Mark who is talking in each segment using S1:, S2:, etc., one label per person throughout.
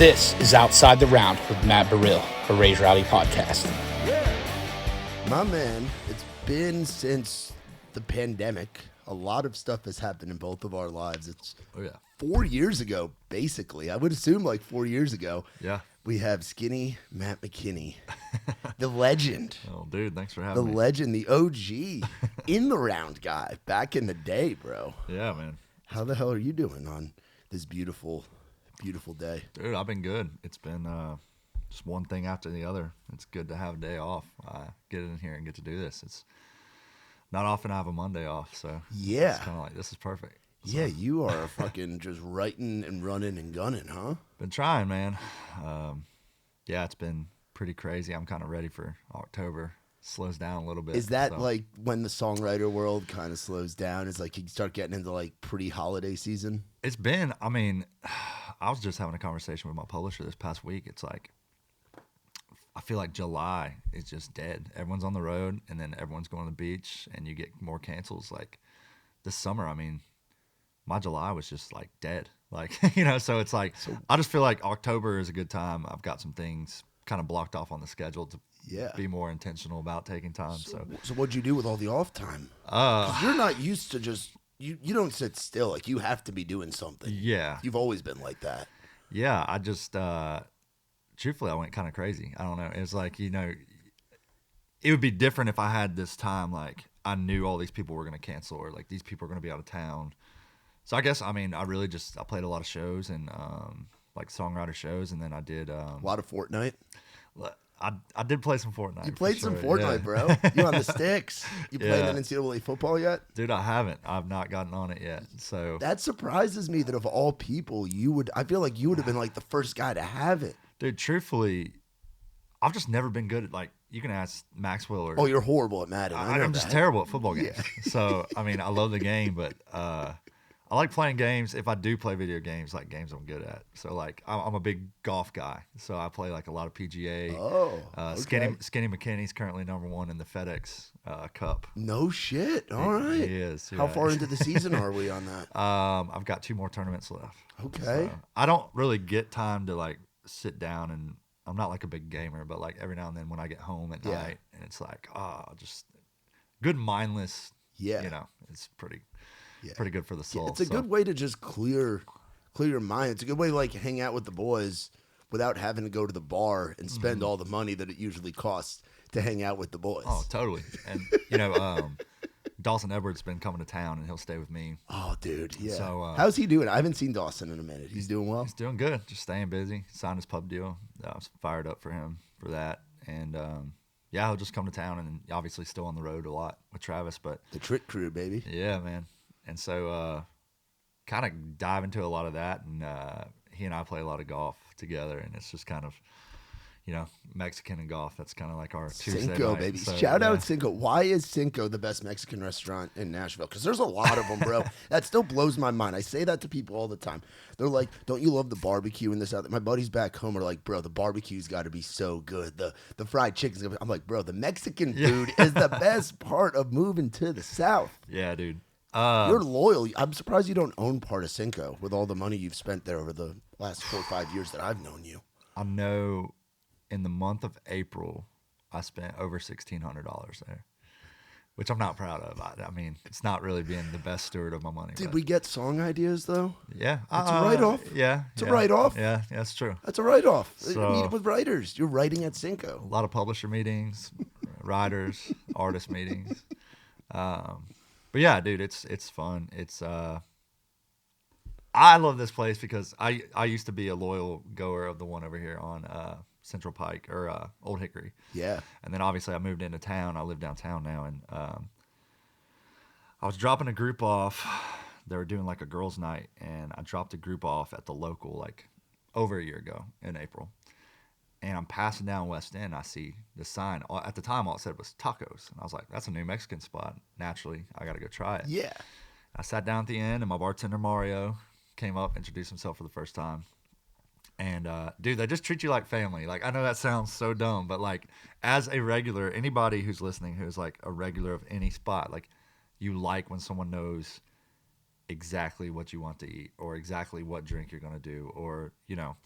S1: This is Outside the Round with Matt Burrill, a Raise Rowdy podcast.
S2: My man, it's been since the pandemic. A lot of stuff has happened in both of our lives. It's 4 years ago, basically. I would assume like 4 years ago.
S3: Yeah.
S2: We have Skinny Matt McKinney, the legend.
S3: Oh, dude, thanks for having me.
S2: The legend, the OG, in the round guy, back in the day, bro.
S3: Yeah, man.
S2: How the hell are you doing on this beautiful, beautiful day?
S3: Dude, I've been good. It's been just one thing after the other. It's good to have a day off. Get in here and get to do this. It's not often I have a Monday off, so
S2: yeah,
S3: it's kind of like, this is perfect. So,
S2: yeah, you are fucking just writing and running and gunning, huh?
S3: been trying, man. Yeah, it's been pretty crazy. I'm kind of ready for October. Slows down a little bit.
S2: Is that
S3: so.
S2: like when the songwriter world kind of slows down? Is like you start getting into like pre-holiday season?
S3: It's been, I mean, I was just having a conversation with my publisher this past week. It's like, I feel like July is just dead. Everyone's on the road, and then everyone's going to the beach, and you get more cancels. Like this summer, I mean, my July was just like dead. Like, so it's like, I just feel like October is a good time. I've got some things kind of blocked off on the schedule to be more intentional about taking time. So
S2: what'd you do with all the off time? 'Cause you're not used to just, you don't sit still. Like you have to be doing something.
S3: Yeah.
S2: You've always been like that.
S3: Yeah. I just, truthfully, I went kind of crazy. I don't know. It was like, it would be different if I had this time, like I knew all these people were going to cancel or like these people are going to be out of town. So I guess, I mean, I played a lot of shows and like songwriter shows, and then I did
S2: a lot of Fortnite.
S3: I did play some Fortnite.
S2: You played some Fortnite, bro. You on the sticks? You playing in NCAA football yet?
S3: Dude, I haven't. I've not gotten on it yet. So
S2: that surprises me that of all people, I feel like you would have been like the first guy to have it.
S3: Dude, truthfully, I've just never been good at, like, you can ask Maxwell or...
S2: Oh, you're horrible at Madden.
S3: I'm just terrible at football games. Yeah. So, I mean, I love the game, but I like playing games. If I do play video games, like games I'm good at. So, like, I'm a big golf guy. So, I play, like, a lot of PGA.
S2: Oh, okay.
S3: Skinny McKinney's currently #1 in the FedEx Cup.
S2: No shit. All right.
S3: He is.
S2: How far into the season are we on that?
S3: I've got 2 more tournaments left.
S2: Okay.
S3: So, I don't really get time to, like, sit down and... I'm not like a big gamer, but like every now and then when I get home at night and it's like, just good mindless, it's pretty good for the soul.
S2: It's a good way to just clear your mind. It's a good way to like hang out with the boys without having to go to the bar and spend all the money that it usually costs to hang out with the boys.
S3: Oh, totally. And, Dawson Edwards has been coming to town and he'll stay with me.
S2: Oh, dude. Yeah.
S3: So,
S2: how's he doing? I haven't seen Dawson in a minute. He's doing well?
S3: He's doing good. Just staying busy. Signed his pub deal. I was fired up for him for that. And, he'll just come to town and obviously still on the road a lot with Travis. But
S2: the Trick Crew, baby.
S3: Yeah, man. And so kind of dive into a lot of that. And he and I play a lot of golf together. And it's just kind of, Mexican and golf. That's kind of like our Tuesday
S2: Cinco,
S3: night.
S2: baby.
S3: So,
S2: Shout out Cinco. Why is Cinco the best Mexican restaurant in Nashville? Because there's a lot of them, bro. That still blows my mind. I say that to people all the time. They're like, don't you love the barbecue and this out? My buddies back home are like, bro, the barbecue's got to be so good. The fried chicken's I'm like, bro, the Mexican food is the best part of moving to the South.
S3: Yeah, dude.
S2: You're loyal. I'm surprised you don't own part of Cinco with all the money you've spent there over the last 4 or 5 years that I've known you.
S3: I know in the month of April, I spent over $1,600 there, which I'm not proud of. I mean, it's not really being the best steward of my money.
S2: Did we get song ideas, though?
S3: Yeah.
S2: It's a write-off.
S3: Yeah.
S2: It's a write-off.
S3: Yeah, that's true.
S2: That's a write-off.
S3: So,
S2: meet with writers. You're writing at Cinco.
S3: A lot of publisher meetings, writers, artist meetings. But yeah, dude, it's fun. It's I love this place because I used to be a loyal goer of the one over here on Central Pike or Old Hickory.
S2: Yeah.
S3: And then obviously I moved into town. I live downtown now, and I was dropping a group off. They were doing like a girls' night, and I dropped a group off at the local like over a year ago in April. And I'm passing down West End. I see the sign. At the time, all it said was tacos. And I was like, that's a new Mexican spot. Naturally, I got to go try it.
S2: Yeah.
S3: I sat down at the end, and my bartender, Mario, came up, introduced himself for the first time. And, dude, they just treat you like family. Like, I know that sounds so dumb, but, like, as a regular, anybody who's listening who's, like, a regular of any spot, like, you like when someone knows exactly what you want to eat or exactly what drink you're going to do or, you know.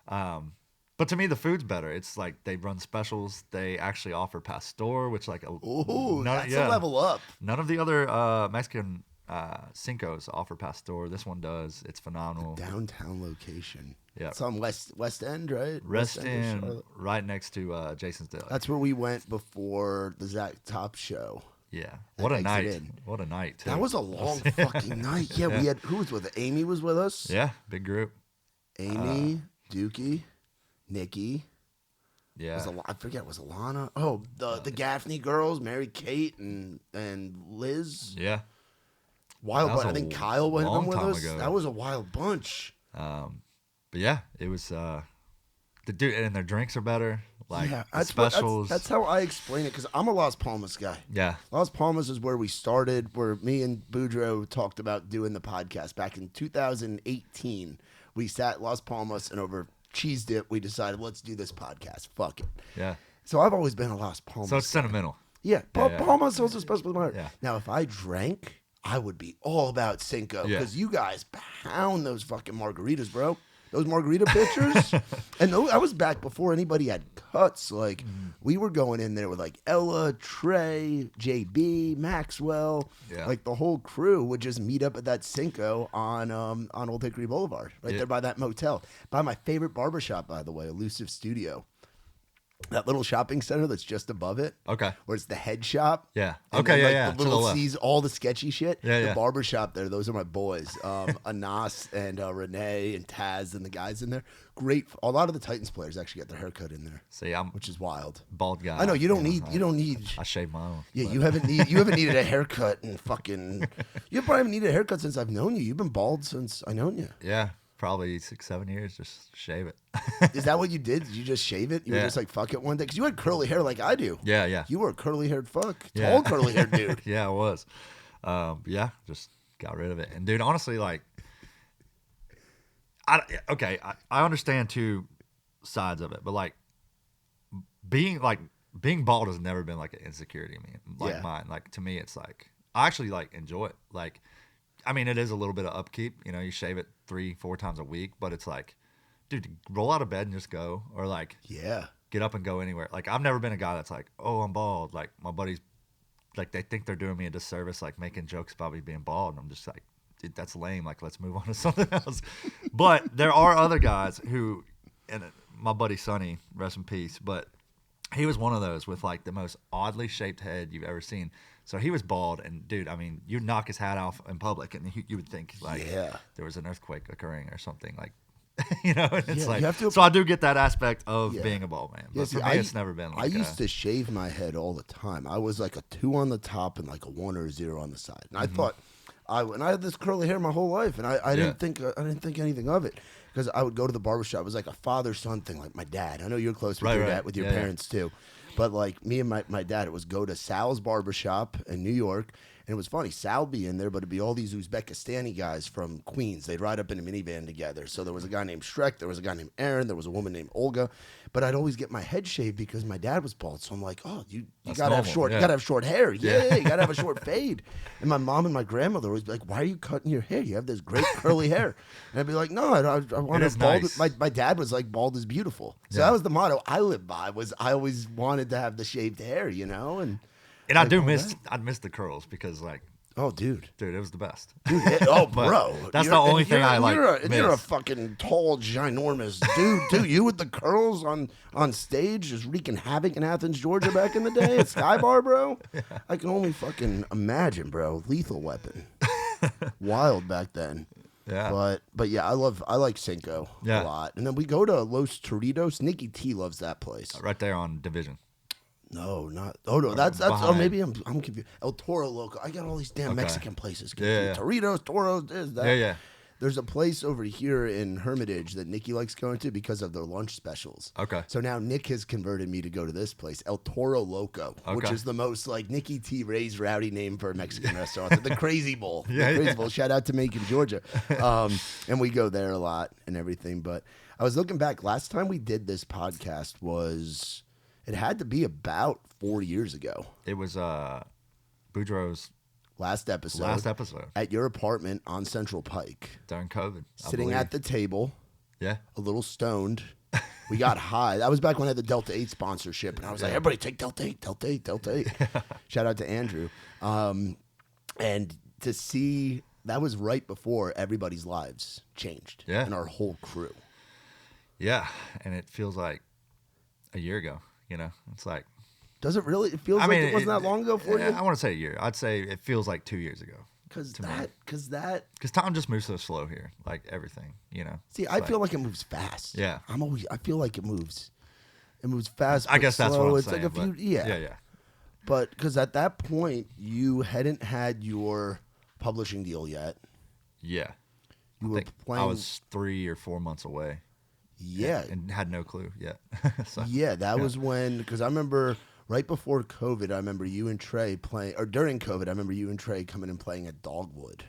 S3: But to me, the food's better. It's like they run specials. They actually offer pastor, which like
S2: that's a level up.
S3: None of the other Mexican Cincos offer pastor. This one does. It's phenomenal.
S2: Downtown location.
S3: Yeah,
S2: it's on West End, right?
S3: West End, right next to Jason's Deli.
S2: That's where we went before the Zach Top show.
S3: Yeah, what a night! What a night! Too.
S2: That was a long fucking night. Yeah, we had who was with us? Amy was with us.
S3: Yeah, big group.
S2: Amy, Dookie, Nikki.
S3: Yeah,
S2: I forget. Was Alana? Oh, the Gaffney girls, Mary Kate and Liz.
S3: Yeah,
S2: wild bunch. I think Kyle went with us.
S3: Ago.
S2: That was a wild bunch.
S3: But yeah, it was the dude, and their drinks are better. Like
S2: specials. That's how I explain it because I'm a Las Palmas guy.
S3: Yeah,
S2: Las Palmas is where we started. Where me and Boudreaux talked about doing the podcast back in 2018. We sat at Las Palmas and over cheese dip, we decided let's do this podcast. Fuck it.
S3: Yeah.
S2: So I've always been a Las Palmas.
S3: So it's sentimental.
S2: Yeah, Palmas holds a special place.
S3: Yeah.
S2: Now, if I drank, I would be all about Cinco because you guys pound those fucking margaritas, bro. Those margarita pitchers. And I was back before anybody had cuts. Like, we were going in there with, like, Ella, Trey, JB, Maxwell. Yeah. Like, the whole crew would just meet up at that Cinco on Old Hickory Boulevard, right there by that motel. By my favorite barbershop, by the way, Elusive Studio. That little shopping center that's just above it.
S3: Okay.
S2: Where it's the head shop.
S3: Yeah.
S2: And
S3: okay,
S2: then,
S3: yeah.
S2: The little sees all the sketchy shit.
S3: Yeah,
S2: the barber shop there, those are my boys. Anas and Renee and Taz and the guys in there. Great. A lot of the Titans players actually get their haircut in there.
S3: See,
S2: which is wild.
S3: Bald guy.
S2: I know you don't need.
S3: I shave my own.
S2: Yeah, you haven't needed a haircut in fucking. You probably haven't needed a haircut since I've known you. You've been bald since I known you.
S3: Yeah. Probably 6-7 years, just shave it.
S2: Is that what you did? Did you just shave it? You were just like, fuck it one day? Because you had curly hair like I do.
S3: Yeah.
S2: You were a curly-haired fuck. Tall curly-haired dude.
S3: Yeah, I was. Just got rid of it. And, dude, honestly, like, I understand two sides of it. But, like, being bald has never been, like, an insecurity to me. Like, mine. Like, to me, it's, like, I actually, like, enjoy it. Like, I mean, it is a little bit of upkeep. You know, you shave it 3-4 times a week, but it's like, dude, roll out of bed and just go, or like, get up and go anywhere. Like, I've never been a guy that's like, oh, I'm bald. Like, my buddies, like, they think they're doing me a disservice, like making jokes about me being bald, and I'm just like, dude, that's lame. Like, let's move on to something else. But there are other guys who, and my buddy Sonny, rest in peace, but he was one of those with like the most oddly shaped head you've ever seen. So he was bald, and dude, I mean, you'd knock his hat off in public, and you would think like there was an earthquake occurring or something. Like, you know, it's like. So I do get that aspect of being a bald man, but for me, it's never been. Like
S2: I used to shave my head all the time. I was like a 2 on the top and like a 1 or a 0 on the side, and I thought, and I had this curly hair my whole life, and I didn't think anything of it. Because I would go to the barbershop. It was like a father-son thing, like my dad. I know you're close with your dad, with your parents too. But like me and my dad, it was go to Sal's barbershop in New York. And it was funny. Sal would be in there, but it'd be all these Uzbekistani guys from Queens. They'd ride up in a minivan together. So there was a guy named Shrek. There was a guy named Aaron. There was a woman named Olga. But I'd always get my head shaved because my dad was bald. So I'm like, oh, you gotta have short. You gotta have short hair. Yeah, you gotta have a short fade. And my mom and my grandmother would always be like, why are you cutting your hair? You have this great curly hair. And I'd be like, no, I want to bald. Nice. My dad was like, bald is beautiful. So that was the motto I lived by. Was I always wanted to have the shaved hair, you know? And
S3: I do miss the curls because like.
S2: Oh, dude,
S3: it was the best.
S2: Dude, bro,
S3: that's the only thing I like.
S2: You're a fucking tall, ginormous dude. You with the curls on stage, just wreaking havoc in Athens, Georgia, back in the day at Sky Bar, bro. Yeah. I can only fucking imagine, bro. Lethal Weapon, wild back then. Yeah, but yeah, I like Cinco a lot. And then we go to Los Toritos. Nikki T loves that place.
S3: Right there on Division.
S2: No, not. Oh no, that's. Oh, maybe I'm confused. El Toro Loco. I got all these damn Mexican places. Yeah. Toritos, Toros, this, that.
S3: Yeah.
S2: There's a place over here in Hermitage that Nikki likes going to because of their lunch specials. Okay. So now Nick has converted me to go to this place, El Toro Loco, which is the most like Nikki T. Ray's rowdy name for a Mexican restaurant. The Crazy Bowl. Crazy Bowl. Shout out to Macon, Georgia. And we go there a lot and everything. But I was looking back. Last time we did this podcast was. It had to be about 4 years ago.
S3: It was Boudreaux's
S2: last episode.
S3: At
S2: your apartment on Central Pike.
S3: During COVID.
S2: Sitting at the table.
S3: Yeah.
S2: A little stoned. We got high. That was back when I had the Delta 8 sponsorship, and I was like, everybody take Delta 8, Delta 8, Delta 8. Shout out to Andrew. And to see, that was right before everybody's lives changed.
S3: Yeah.
S2: And our whole crew.
S3: Yeah. And it feels like a year ago, you know? It's like.
S2: Does it really? It feels like it wasn't that long ago for you?
S3: I want to say a year. I'd say it feels like 2 years ago.
S2: Because
S3: Because time just moves so slow here, like everything, you know.
S2: See, I feel like it moves fast.
S3: Yeah.
S2: I feel like it moves. It moves fast.
S3: I guess that's what I'm
S2: it's
S3: saying.
S2: Like a few, yeah. But because at that point you hadn't had your publishing deal yet.
S3: Yeah.
S2: You were playing.
S3: I was 3 or 4 months away.
S2: Yeah.
S3: And had no clue yet.
S2: That was when, because I remember. Right before COVID, I remember you and Trey playing, or during COVID, I remember you and Trey coming and playing at Dogwood,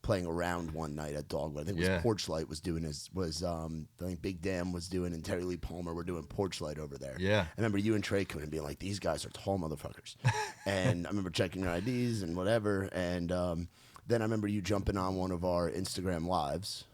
S2: playing around one night at Dogwood. I think it was Porchlight was doing I think Big Dam was doing, and Terry Lee Palmer were doing Porchlight over there.
S3: Yeah.
S2: I remember you and Trey coming and being like, these guys are tall motherfuckers. And I remember checking your IDs and whatever. And then I remember you jumping on one of our Instagram lives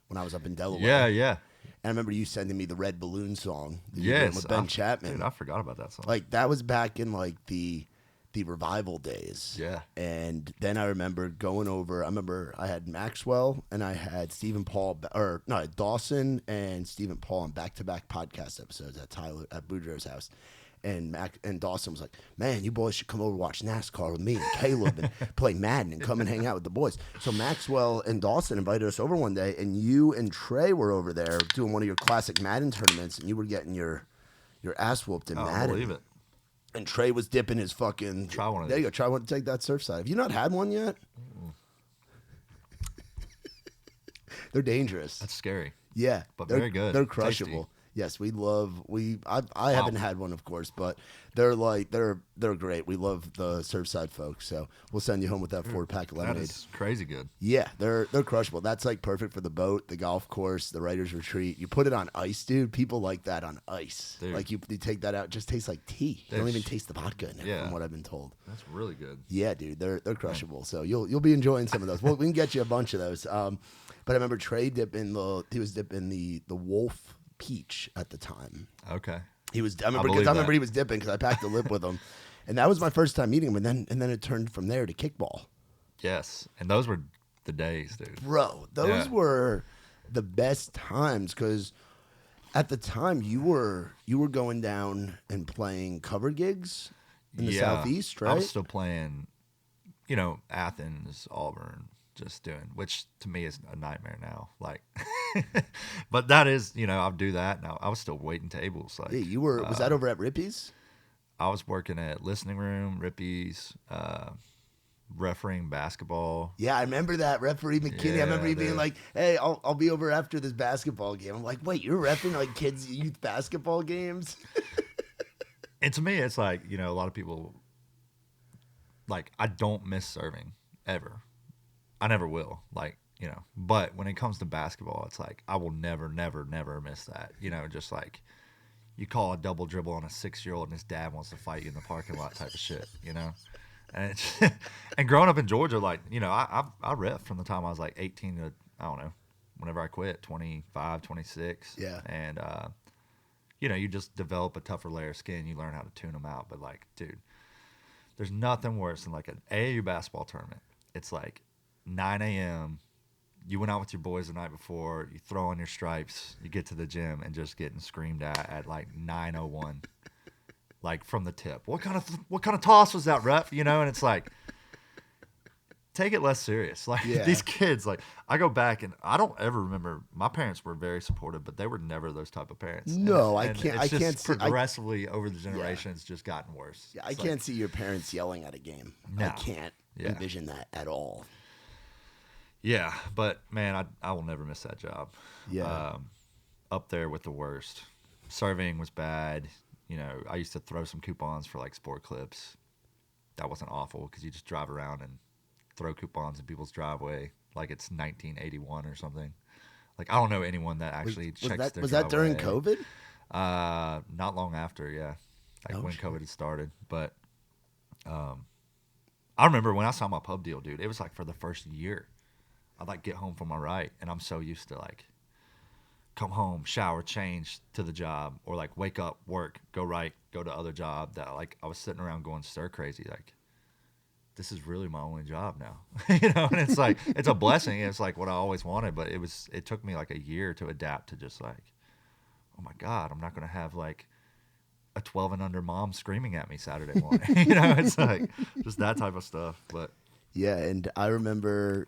S2: when I was up in Delaware.
S3: Yeah.
S2: And I remember you sending me the Red Balloon song that you
S3: Yes,
S2: did with Ben Chapman.
S3: Dude, I forgot about that song.
S2: Like, that was back in, like, the revival days.
S3: Yeah.
S2: And then I remember going over, I remember I had Maxwell and I had Dawson and Stephen Paul on back-to-back podcast episodes at Boudreaux's house. And Dawson was like, man, you boys should come over and watch NASCAR with me and Caleb and play Madden and come and hang out with the boys. So Maxwell and Dawson invited us over one day, and you and Trey were over there doing one of your classic Madden tournaments, and you were getting your ass whooped in Madden.
S3: I believe it.
S2: And Trey was dipping his fucking.
S3: Try one of
S2: There you
S3: these.
S2: go. Try one to take that Surfside. Have you not had one yet? They're dangerous.
S3: That's scary.
S2: Yeah,
S3: But
S2: they're,
S3: very good.
S2: They're crushable.
S3: Tasty.
S2: Yes, I haven't had one, of course, but they're great. We love the Surfside folks, so we'll send you home with that 4-pack of
S3: That
S2: lemonade.
S3: is crazy good.
S2: Yeah, they're crushable. That's like perfect for the boat, the golf course, the writer's retreat. You put it on ice, dude. People like that on ice.
S3: Dude.
S2: Like you take that out, it just tastes like tea. You don't even taste the vodka in it, from what I've been told.
S3: That's really good.
S2: Yeah, dude, they're crushable. So you'll be enjoying some of those. Well, we can get you a bunch of those. But I remember Trey dipping the Wolf Peach at the time.
S3: Okay.
S2: I remember he was dipping because I packed a lip with him, and that was my first time meeting him. And then it turned from there to kickball.
S3: Yes, and those were the days, dude.
S2: Bro, those were the best times because at the time you were going down and playing cover gigs in the Southeast, right?
S3: I was still playing, Athens, Auburn, just doing, which to me is a nightmare now. Like, but that is, I'll do that now. I was still waiting tables. Like,
S2: Yeah, you were. Was that over at Rippy's?
S3: I was working at Listening Room, Rippy's, refereeing basketball.
S2: Yeah, I remember that referee McKinney. I remember you being like, "Hey, I'll be over after this basketball game." I'm like, "Wait, you're repping like kids' youth basketball games?"
S3: And to me, it's like, a lot of people, like, I don't miss serving ever. I never will. Like, but when it comes to basketball, it's like, I will never, never, never miss that. Just like, you call a double dribble on a 6-year-old and his dad wants to fight you in the parking lot type of shit, And and growing up in Georgia, like, I ref from the time I was like 18 to, I don't know, whenever I quit, 25, 26.
S2: Yeah.
S3: And, you just develop a tougher layer of skin. You learn how to tune them out. But, like, dude, there's nothing worse than, like, an AAU basketball tournament. It's like 9 a.m., you went out with your boys the night before, you throw on your stripes, you get to the gym and just getting screamed at like 9:01. Like, from the tip. What kind of toss was that, ref? And it's like, take it less serious. Like, these kids, like, I go back and I don't ever remember. My parents were very supportive, but they were never those type of parents.
S2: No,
S3: and
S2: I
S3: it's
S2: can't
S3: just
S2: see.
S3: progressively over the generations just gotten worse.
S2: Yeah, I can't see your parents yelling at a game.
S3: No.
S2: I can't envision that at all.
S3: Yeah, but man, I will never miss that job.
S2: Yeah.
S3: Up there with the worst. Serving was bad. I used to throw some coupons for like sport clips. That wasn't awful because you just drive around and throw coupons in people's driveway like it's 1981 or something. Like, I don't know anyone that actually checks their
S2: Was that during
S3: driveway.
S2: COVID?
S3: Not long after, yeah. Like when COVID had started. But I remember when I saw my pub deal, dude, it was like for the first year. I'd like get home from my right, and I'm so used to like, come home, shower, change to the job, or like wake up, work, go right, go to other job. That like I was sitting around going stir crazy, like this is really my only job now, And it's like it's a blessing. It's like what I always wanted, but it took me like a year to adapt to just like, oh my God, I'm not gonna have like a 12 and under mom screaming at me Saturday morning. It's like just that type of stuff. But
S2: Yeah, and I remember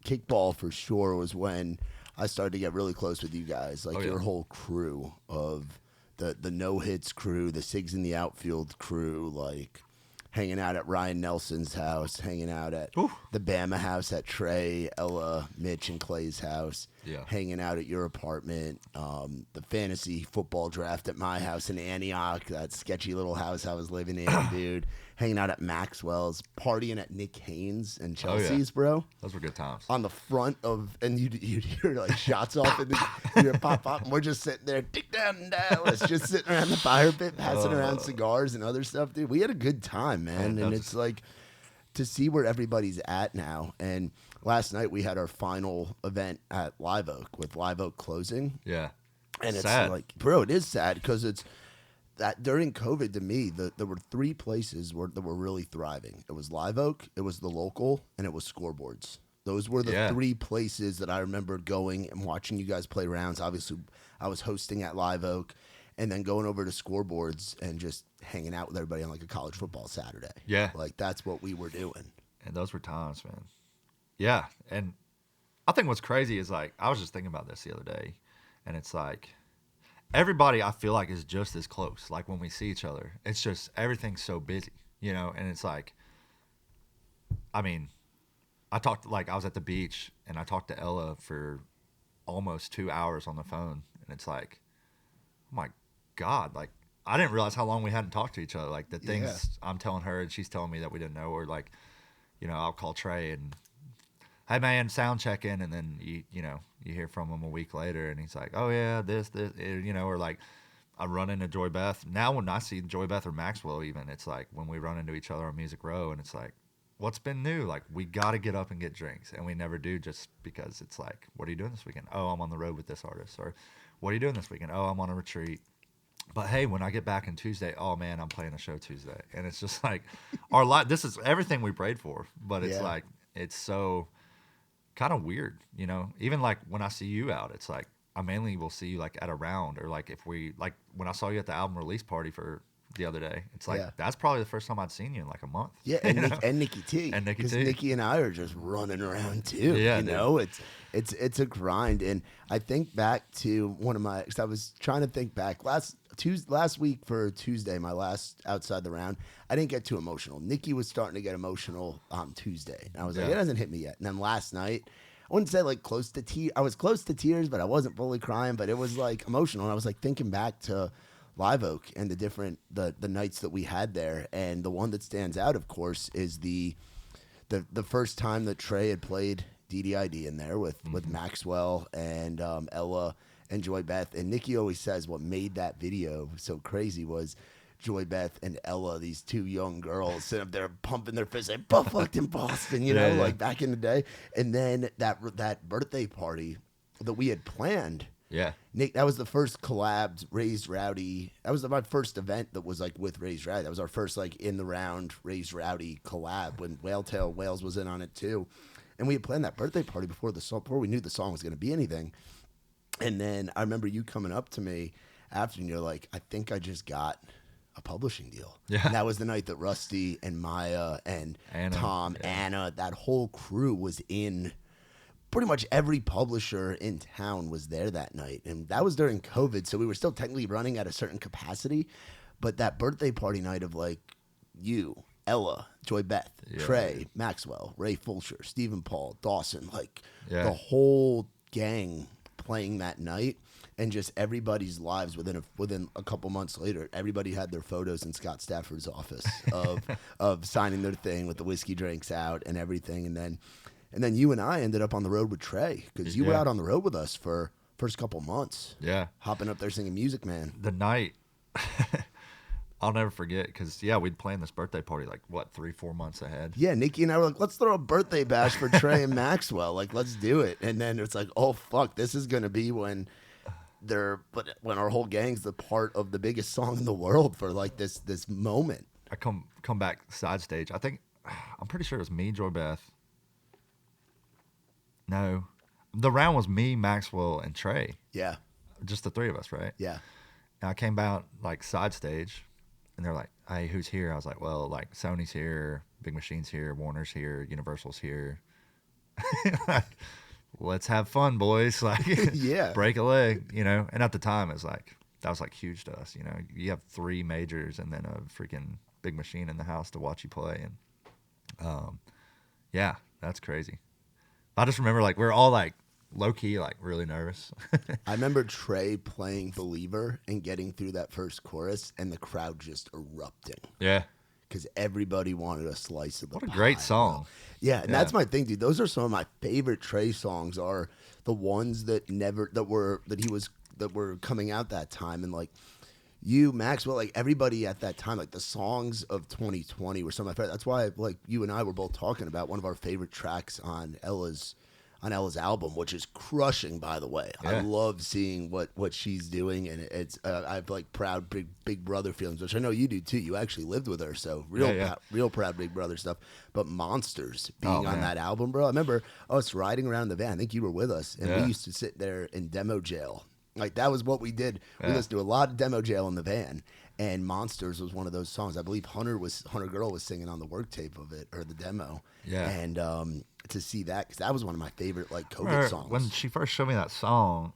S2: kickball for sure was when I started to get really close with you guys, like your whole crew of the no hits crew, the Sigs in the outfield crew, like hanging out at Ryan Nelson's house, hanging out at the Bama house at Trey, Ella, Mitch, and Clay's house, hanging out at your apartment, the fantasy football draft at my house in Antioch, that sketchy little house I was living in, dude. Hanging out at Maxwell's, partying at Nick Haynes and Chelsea's, bro.
S3: Those were good times.
S2: On the front of, and you'd hear like shots off, and you'd hear pop, and we're just sitting there, dick down in Dallas, just sitting around the fire pit, passing around cigars and other stuff, dude. We had a good time, man. And it's like to see where everybody's at now. And last night we had our final event at Live Oak with Live Oak closing.
S3: Yeah.
S2: And it's
S3: sad.
S2: like, bro, it is sad because it's that during COVID to me, there were three places that were really thriving. It was Live Oak, it was the local, and it was Scoreboards. Those were the three places that I remember going and watching you guys play rounds. Obviously, I was hosting at Live Oak and then going over to Scoreboards and just hanging out with everybody on like a college football Saturday.
S3: Yeah.
S2: Like that's what we were doing.
S3: And those were times, man. Yeah. And I think what's crazy is like, I was just thinking about this the other day, and it's like, everybody I feel like is just as close. Like when we see each other, it's just everything's so busy, and it's like, I mean, I was at the beach and I talked to Ella for almost 2 hours on the phone, and it's like, oh my God, like I didn't realize how long we hadn't talked to each other. Like the things I'm telling her and she's telling me that we didn't know, or like, I'll call Trey and, hey man, sound check in, and then you hear from him a week later, and he's like, oh yeah, this, or like I run into Joy Beth now. When I see Joy Beth or Maxwell, even it's like when we run into each other on Music Row, and it's like, what's been new? Like we got to get up and get drinks, and we never do, just because it's like, what are you doing this weekend? Oh, I'm on the road with this artist. Or what are you doing this weekend? Oh, I'm on a retreat. But hey, when I get back on Tuesday, oh man, I'm playing a show Tuesday, and it's just like our life. This is everything we prayed for, but it's like it's so kind of weird, even like when I see you out, it's like I mainly will see you like at a round, or like if we like when I saw you at the album release party for the other day, it's like that's probably the first time I'd seen you in like a month.
S2: And Nikki T, because Nikki and I are just running around too. It's a grind. And I think back to because I was trying to think back last week for Tuesday, my last outside the round, I didn't get too emotional. Nikki was starting to get emotional on Tuesday, and I was like, it hasn't hit me yet. And then last night, I wouldn't say like close to tears. I was close to tears, but I wasn't fully crying. But it was like emotional, and I was like thinking back to Live Oak and the nights that we had there. And the one that stands out, of course, is the first time that Trey had played DDID in there with Maxwell and Ella and Joy Beth. And Nikki always says what made that video so crazy was Joy Beth and Ella, these two young girls, sitting up there pumping their fists, like, butt fucked in Boston, like back in the day. And then that birthday party that we had planned.
S3: Yeah.
S2: Nick, that was the first collabed Raised Rowdy. That was my first event that was like with Raised Rowdy. That was our first like in the round Raised Rowdy collab when Wales was in on it too. And we had planned that birthday party before we knew the song was going to be anything. And then I remember you coming up to me after, and you're like, I think I just got a publishing deal. Yeah. And that was the night that Rusty and Maya and Anna, Tom, Anna, that whole crew was in. Pretty much every publisher in town was there that night. And that was during COVID, so we were still technically running at a certain capacity. But that birthday party night of like you, Ella, Joy Beth, Trey, Maxwell, Ray Fulcher, Stephen Paul, Dawson, like the whole gang playing that night, and just everybody's lives within a couple months later, everybody had their photos in Scott Stafford's office of signing their thing with the whiskey drinks out and everything. And then you and I ended up on the road with Trey, because you were out on the road with us for first couple months. Yeah. Hopping up there singing Music Man.
S3: The night, I'll never forget, because, we'd planned this birthday party, 3-4 months ahead.
S2: Yeah, Nikki and I were like, let's throw a birthday bash for Trey and Maxwell. Like, let's do it. And then it's like, oh, fuck, this is going to be when but when our whole gang's the part of the biggest song in the world for like this moment.
S3: I come back side stage. I'm pretty sure it was me, Joy Beth. No, the round was me, Maxwell, and Trey.
S2: Yeah.
S3: Just the three of us, right?
S2: Yeah.
S3: And I came out like side stage, and they're like, "Hey, who's here?" I was like, "Well, like Sony's here, Big Machine's here, Warner's here, Universal's here. Let's have fun, boys!" Like,
S2: Yeah.
S3: break a leg, you know. And at the time, it's like that was like huge to us, you know. You have 3 majors and then a freaking Big Machine in the house to watch you play, and yeah, that's crazy. I just remember like we're all like low key, like really nervous.
S2: I remember Trey playing Believer and getting through that first chorus and the crowd just erupting.
S3: Yeah.
S2: Because everybody wanted a slice of the pie.
S3: What a great song.
S2: Bro. Yeah, and that's my thing, dude. Those are some of my favorite Trey songs are the ones that were coming out that time. And like you, Maxwell, like everybody at that time, like the songs of 2020 were some of my favorite. That's why like you and I were both talking about one of our favorite tracks on Ella's album, which is crushing, by the way. Yeah. I love seeing what she's doing, and it's I have like proud big brother feelings, which I know you do too. You actually lived with her, so real proud big brother stuff. But Monsters being on that album, bro. I remember us riding around in the van. I think you were with us, and we used to sit there in demo jail. Like that was what we did. We listened to a lot of demo jail in the van. And Monsters was one of those songs. I believe Hunter Girl was singing on the work tape of it, or the demo. Yeah. And to see that, because that was one of my favorite like COVID songs.
S3: When she first showed me that song,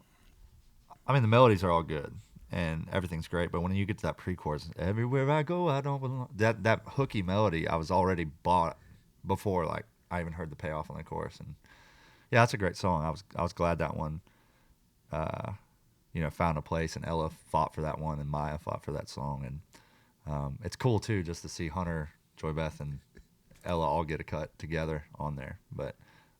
S3: I mean the melodies are all good and everything's great, but when you get to that pre-chorus, everywhere I go, I don't belong. That hooky melody, I was already bought before like I even heard the payoff on the chorus, and yeah, that's a great song. I was glad that one. Found a place, and Ella fought for that one, and Maya fought for that song, and it's cool too just to see Hunter, Joy Beth, and Ella all get a cut together on there. But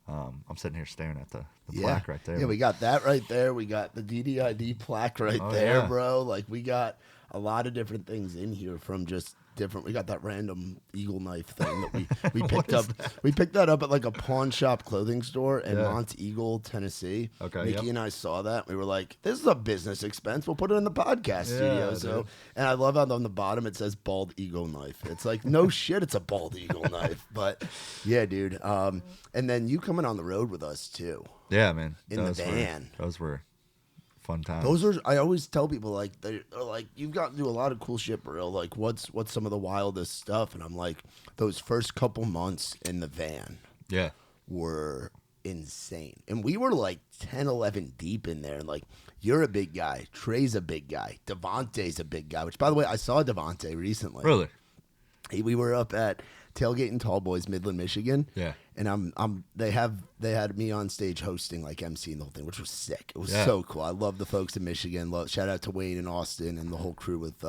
S3: I'm sitting here staring at the plaque right there.
S2: Yeah, we got that right there. We got the DDID plaque right there, bro. Like we got a lot of different things in here from just different. We got that random eagle knife thing that we picked up. We picked that up at like a pawn shop clothing store in Monteagle, Tennessee. Okay, Nikki and I saw that. We were like, "This is a business expense. We'll put it in the podcast studio." So, and I love how on the bottom it says "bald eagle knife." It's like no shit, it's a bald eagle knife. But yeah, dude. And then you coming on the road with us too.
S3: Yeah, man.
S2: In the van.
S3: Those were fun times.
S2: Those are. I always tell people like they're like you've got to do a lot of cool shit, Burrill. Like what's some of the wildest stuff? And I'm like those first couple months in the van. Yeah, were insane. And we were like 10, 11 deep in there. And like you're a big guy, Trey's a big guy, Devontae's a big guy. Which by the way, I saw Devontae recently.
S3: Really?
S2: We were up at Tailgate and Tall Boys, Midland, Michigan. Yeah. And they had me on stage hosting, like emceeing the whole thing, which was sick. It was so cool. I love the folks in Michigan. Shout out to Wayne and Austin and the whole crew with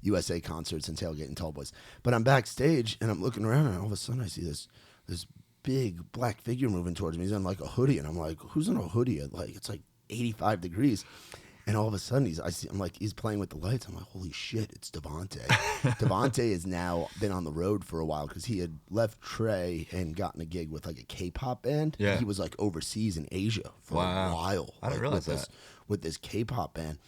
S2: USA Concerts and Tailgate and Tall Boys. But I'm backstage and I'm looking around and all of a sudden I see this big black figure moving towards me. He's in like a hoodie and I'm like, who's in a hoodie? It's like 85 degrees. And all of a sudden, he's playing with the lights. I'm like, holy shit, it's Devontae. Devontae has now been on the road for a while because he had left Trey and gotten a gig with like a K-pop band. Yeah. He was like overseas in Asia for a while.
S3: I didn't realize that.
S2: With this K-pop band.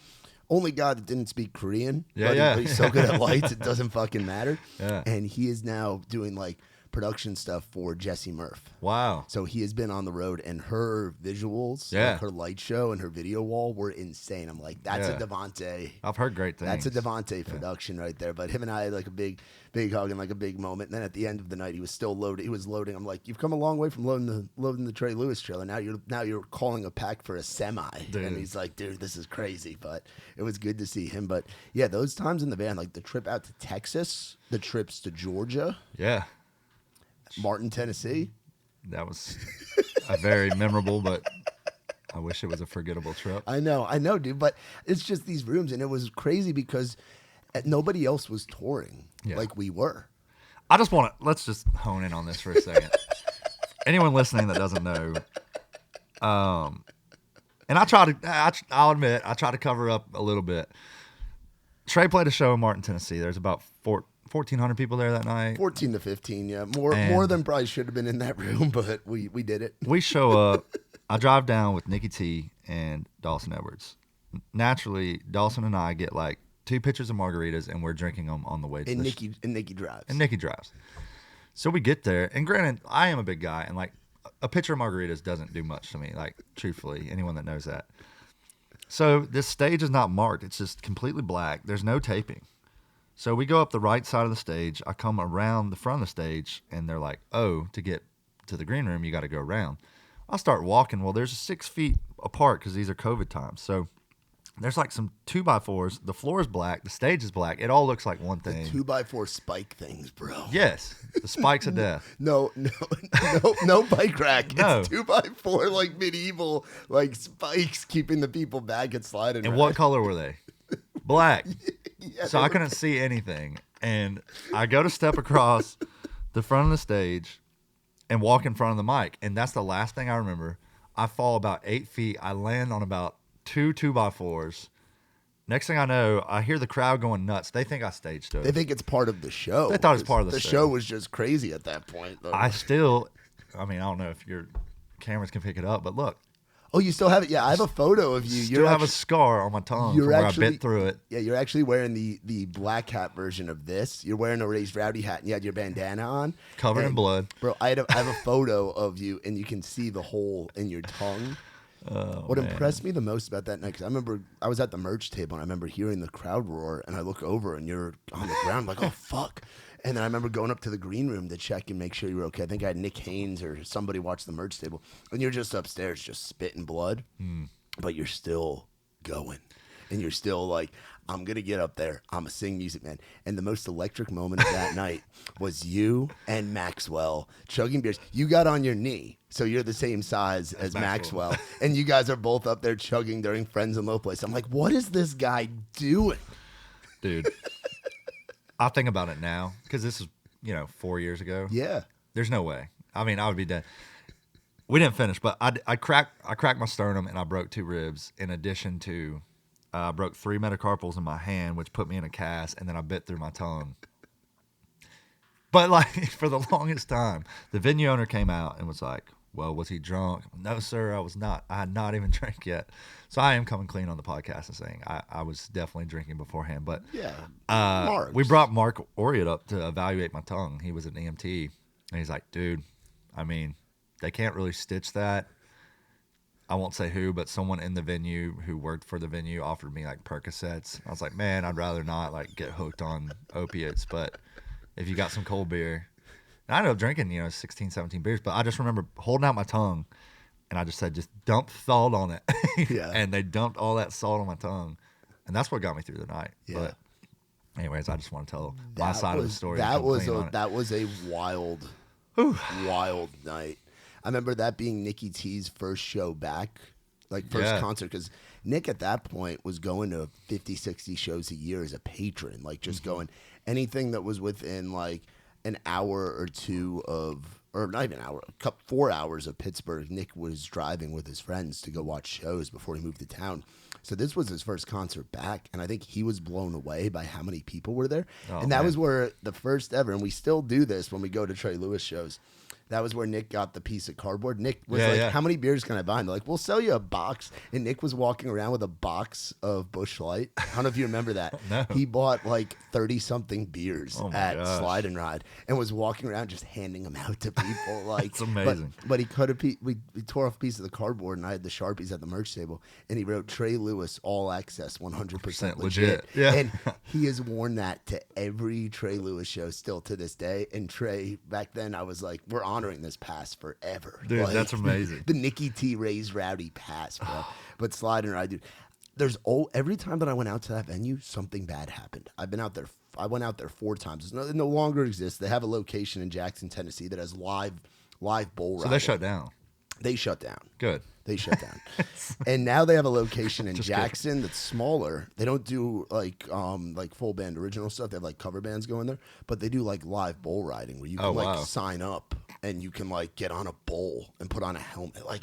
S2: Only guy that didn't speak Korean. But he's so good at lights, it doesn't fucking matter. Yeah. And he is now doing like production stuff for Jesse Murph. Wow. So he has been on the road, and her visuals, like her light show and her video wall were insane. I'm like, that's a Devontae.
S3: I've heard great things.
S2: That's a Devontae production right there. But him and I had like a big hug and like a big moment. And then at the end of the night, he was still loaded. He was loading. I'm like, you've come a long way from loading the Trey Lewis trailer. Now you're calling a pack for a semi. Dude. And he's like, dude, this is crazy. But it was good to see him. But yeah, those times in the van, like the trip out to Texas, the trips to Georgia. Yeah. Martin, Tennessee.
S3: That was a very memorable, but I wish it was a forgettable trip.
S2: I know, dude. But it's just these rooms, and it was crazy because nobody else was touring like we were.
S3: Let's just hone in on this for a second. Anyone listening that doesn't know, and I'll admit, I try to cover up a little bit. Trey played a show in Martin, Tennessee. There's about 1,400 people there that night.
S2: 14 to 15, yeah. More than probably should have been in that room, but we did it.
S3: We show up. I drive down with Nikki T and Dawson Edwards. naturally, Dawson and I get like 2 pitchers of margaritas, and we're drinking them on the way to
S2: And Nikki drives.
S3: and Nikki drives. So we get there, and granted, I am a big guy, and like a pitcher of margaritas doesn't do much to me, like truthfully, anyone that knows that. So this stage is not marked. It's just completely black. There's no taping. So we go up the right side of the stage. I come around the front of the stage, and they're like, oh, to get to the green room, you got to go around. I start walking. Well, there's 6 feet apart because these are COVID times. So there's like some 2x4s. The floor is black. The stage is black. It all looks like one thing.
S2: 2x4 spike things, bro.
S3: Yes, the spikes of death.
S2: No bike rack.
S3: No.
S2: It's 2x4 like medieval like spikes keeping the people back and sliding.
S3: And
S2: right.
S3: what color were they? Black.
S2: Yeah,
S3: So I couldn't see anything. And I go to step across the front of the stage and walk in front of the mic. And that's the last thing I remember. I fall about 8 feet. I land on about 2x4s. Next thing I know, I hear the crowd going nuts. They think I staged it.
S2: They think it's part of the show.
S3: They thought it was part of the
S2: The
S3: show.
S2: show was just crazy at that point. Though.
S3: I don't know if your cameras can pick it up, but look.
S2: Oh, you still have it? Yeah, I have a photo of you.
S3: Still have a scar on my tongue from where I bit through it.
S2: Yeah, you're actually wearing the black hat version of this. You're wearing a Raised Rowdy hat, and you had your bandana on.
S3: Covered in blood.
S2: Bro, I have a photo of you, and you can see the hole in your tongue. What impressed me the most about that night, because I remember I was at the merch table, and I remember hearing the crowd roar, and I look over, and you're on the ground, like, oh, fuck. And then I remember going up to the green room to check and make sure you were okay. I think I had Nick Haynes or somebody watch the merch table. And you're just upstairs just spitting blood, but you're still going. And you're still like, I'm going to get up there. I'm a sing music man. And the most electric moment of that night was you and Maxwell chugging beers. You got on your knee, so you're the same size as Maxwell. And you guys are both up there chugging during Friends in Low Place. I'm like, what is this guy doing?
S3: Dude. I think about it now because this is, 4 years ago.
S2: Yeah.
S3: There's no way. I mean, I would be dead. We didn't finish, but I cracked my sternum and I broke 2 ribs. In addition to, I broke 3 metacarpals in my hand, which put me in a cast, and then I bit through my tongue. But like for the longest time, the venue owner came out and was like, "Well, was he drunk?" No, sir, I was not. I had not even drank yet. So I am coming clean on the podcast and saying I was definitely drinking beforehand. But
S2: yeah,
S3: we brought Mark Oriot up to evaluate my tongue. He was an EMT, and he's like, "Dude, I mean, they can't really stitch that." I won't say who, but someone in the venue who worked for the venue offered me like Percocets. I was like, "Man, I'd rather not like get hooked on opiates, but if you got some cold beer." And I ended up drinking, 16, 17 beers, but I just remember holding out my tongue, and I just said, just dump salt on it.
S2: Yeah.
S3: And they dumped all that salt on my tongue, and that's what got me through the night.
S2: Yeah.
S3: But anyways, I just want to tell my side of the story.
S2: That was a wild, wild night. I remember that being Nicky T's first show back, like first concert, because Nick at that point was going to 50, 60 shows a year as a patron, like just going anything that was within like an hour or two of, or not even an hour, 4 hours of Pittsburgh. Nick was driving with his friends to go watch shows before he moved to town. So this was his first concert back, and I think he was blown away by how many people were there. And that was where the first ever, and we still do this when we go to Trey Lewis shows. That was where Nick got the piece of cardboard. Nick was how many beers can I buy? And they're like, we'll sell you a box. And Nick was walking around with a box of Busch Light. I don't know if you remember that.
S3: No.
S2: He bought like 30-something beers at
S3: gosh.
S2: Slide and Ride and was walking around just handing them out to people. Like,
S3: It's amazing.
S2: But he cut we tore off a piece of the cardboard, and I had the Sharpies at the merch table, and he wrote Trey Lewis All Access 100% legit.
S3: Yeah.
S2: And he has worn that to every Trey Lewis show still to this day. And Trey, back then, I was like, we're honoring this pass forever.
S3: Dude,
S2: Like,
S3: that's amazing.
S2: The Nicky T Raised Rowdy pass, bro. But Slide and Ride, dude. Every time that I went out to that venue, something bad happened. I went out there 4 times. It no longer exists. They have a location in Jackson, Tennessee that has live bull riding.
S3: So they shut down.
S2: They shut down.
S3: Good.
S2: They shut down. And now they have a location in Jackson that's smaller. They don't do like full band original stuff. They have like cover bands going there, but they do like live bull riding where you can sign up and you can like get on a bull and put on a helmet. Like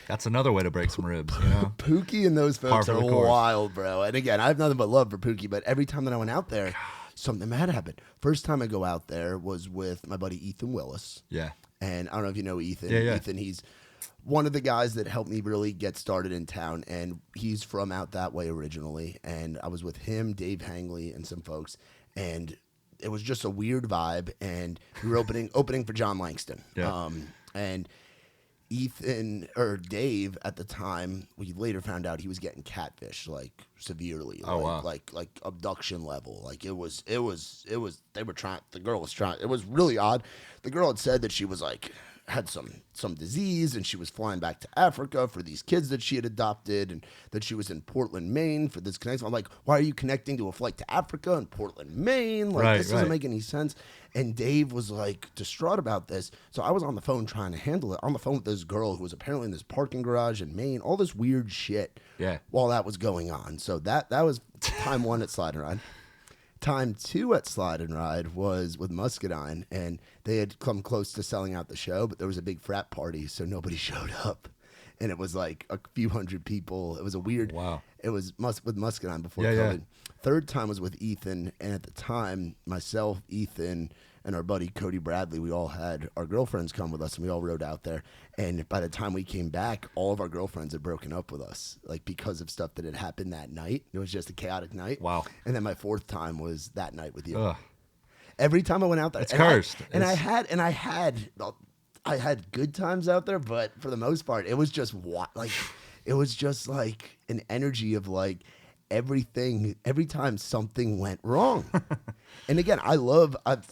S3: That's another way to break some ribs,
S2: Pookie and those folks
S3: Par
S2: are
S3: for the course.
S2: wild, bro. And again, I have nothing but love for Pookie, but every time that I went out there, something bad happened. First time I go out there was with my buddy Ethan Willis.
S3: Yeah.
S2: And I don't know if you know Ethan.
S3: Yeah.
S2: Ethan, he's one of the guys that helped me really get started in town, and he's from out that way originally. And I was with him, Dave Hangley, and some folks, and it was just a weird vibe. And we were opening for John Langston.
S3: Yeah.
S2: And Ethan or Dave at the time, we later found out he was getting catfished like severely, like abduction level. Like it was they were trying, the girl was trying, it was really odd. The girl had said that she was like had some disease and she was flying back to Africa for these kids that she had adopted, and that she was in Portland, Maine for this connection. I'm like, why are you connecting to a flight to Africa in Portland, Maine? Like this doesn't make any sense. And Dave was like distraught about this. So I was on the phone trying to handle it, on the phone with this girl who was apparently in this parking garage in Maine, all this weird shit while that was going on. So that was time one at Slide and Ride. Time two at Slide and Ride was with Muscadine, and they had come close to selling out the show, but there was a big frat party, so nobody showed up. And it was like a few hundred people. It was a weird. Wow. It was with Muscadine before COVID. Third time was with Ethan, and at the time, myself, Ethan, and our buddy Cody Bradley, we all had our girlfriends come with us, and we all rode out there. And by the time we came back, all of our girlfriends had broken up with us, like because of stuff that had happened that night. It was just a chaotic night. Wow. And then my fourth time was that night with you. Ugh. Every time I went out there,
S3: it's cursed.
S2: I had good times out there, but for the most part, it was just like an energy of like everything. Every time something went wrong, and again, I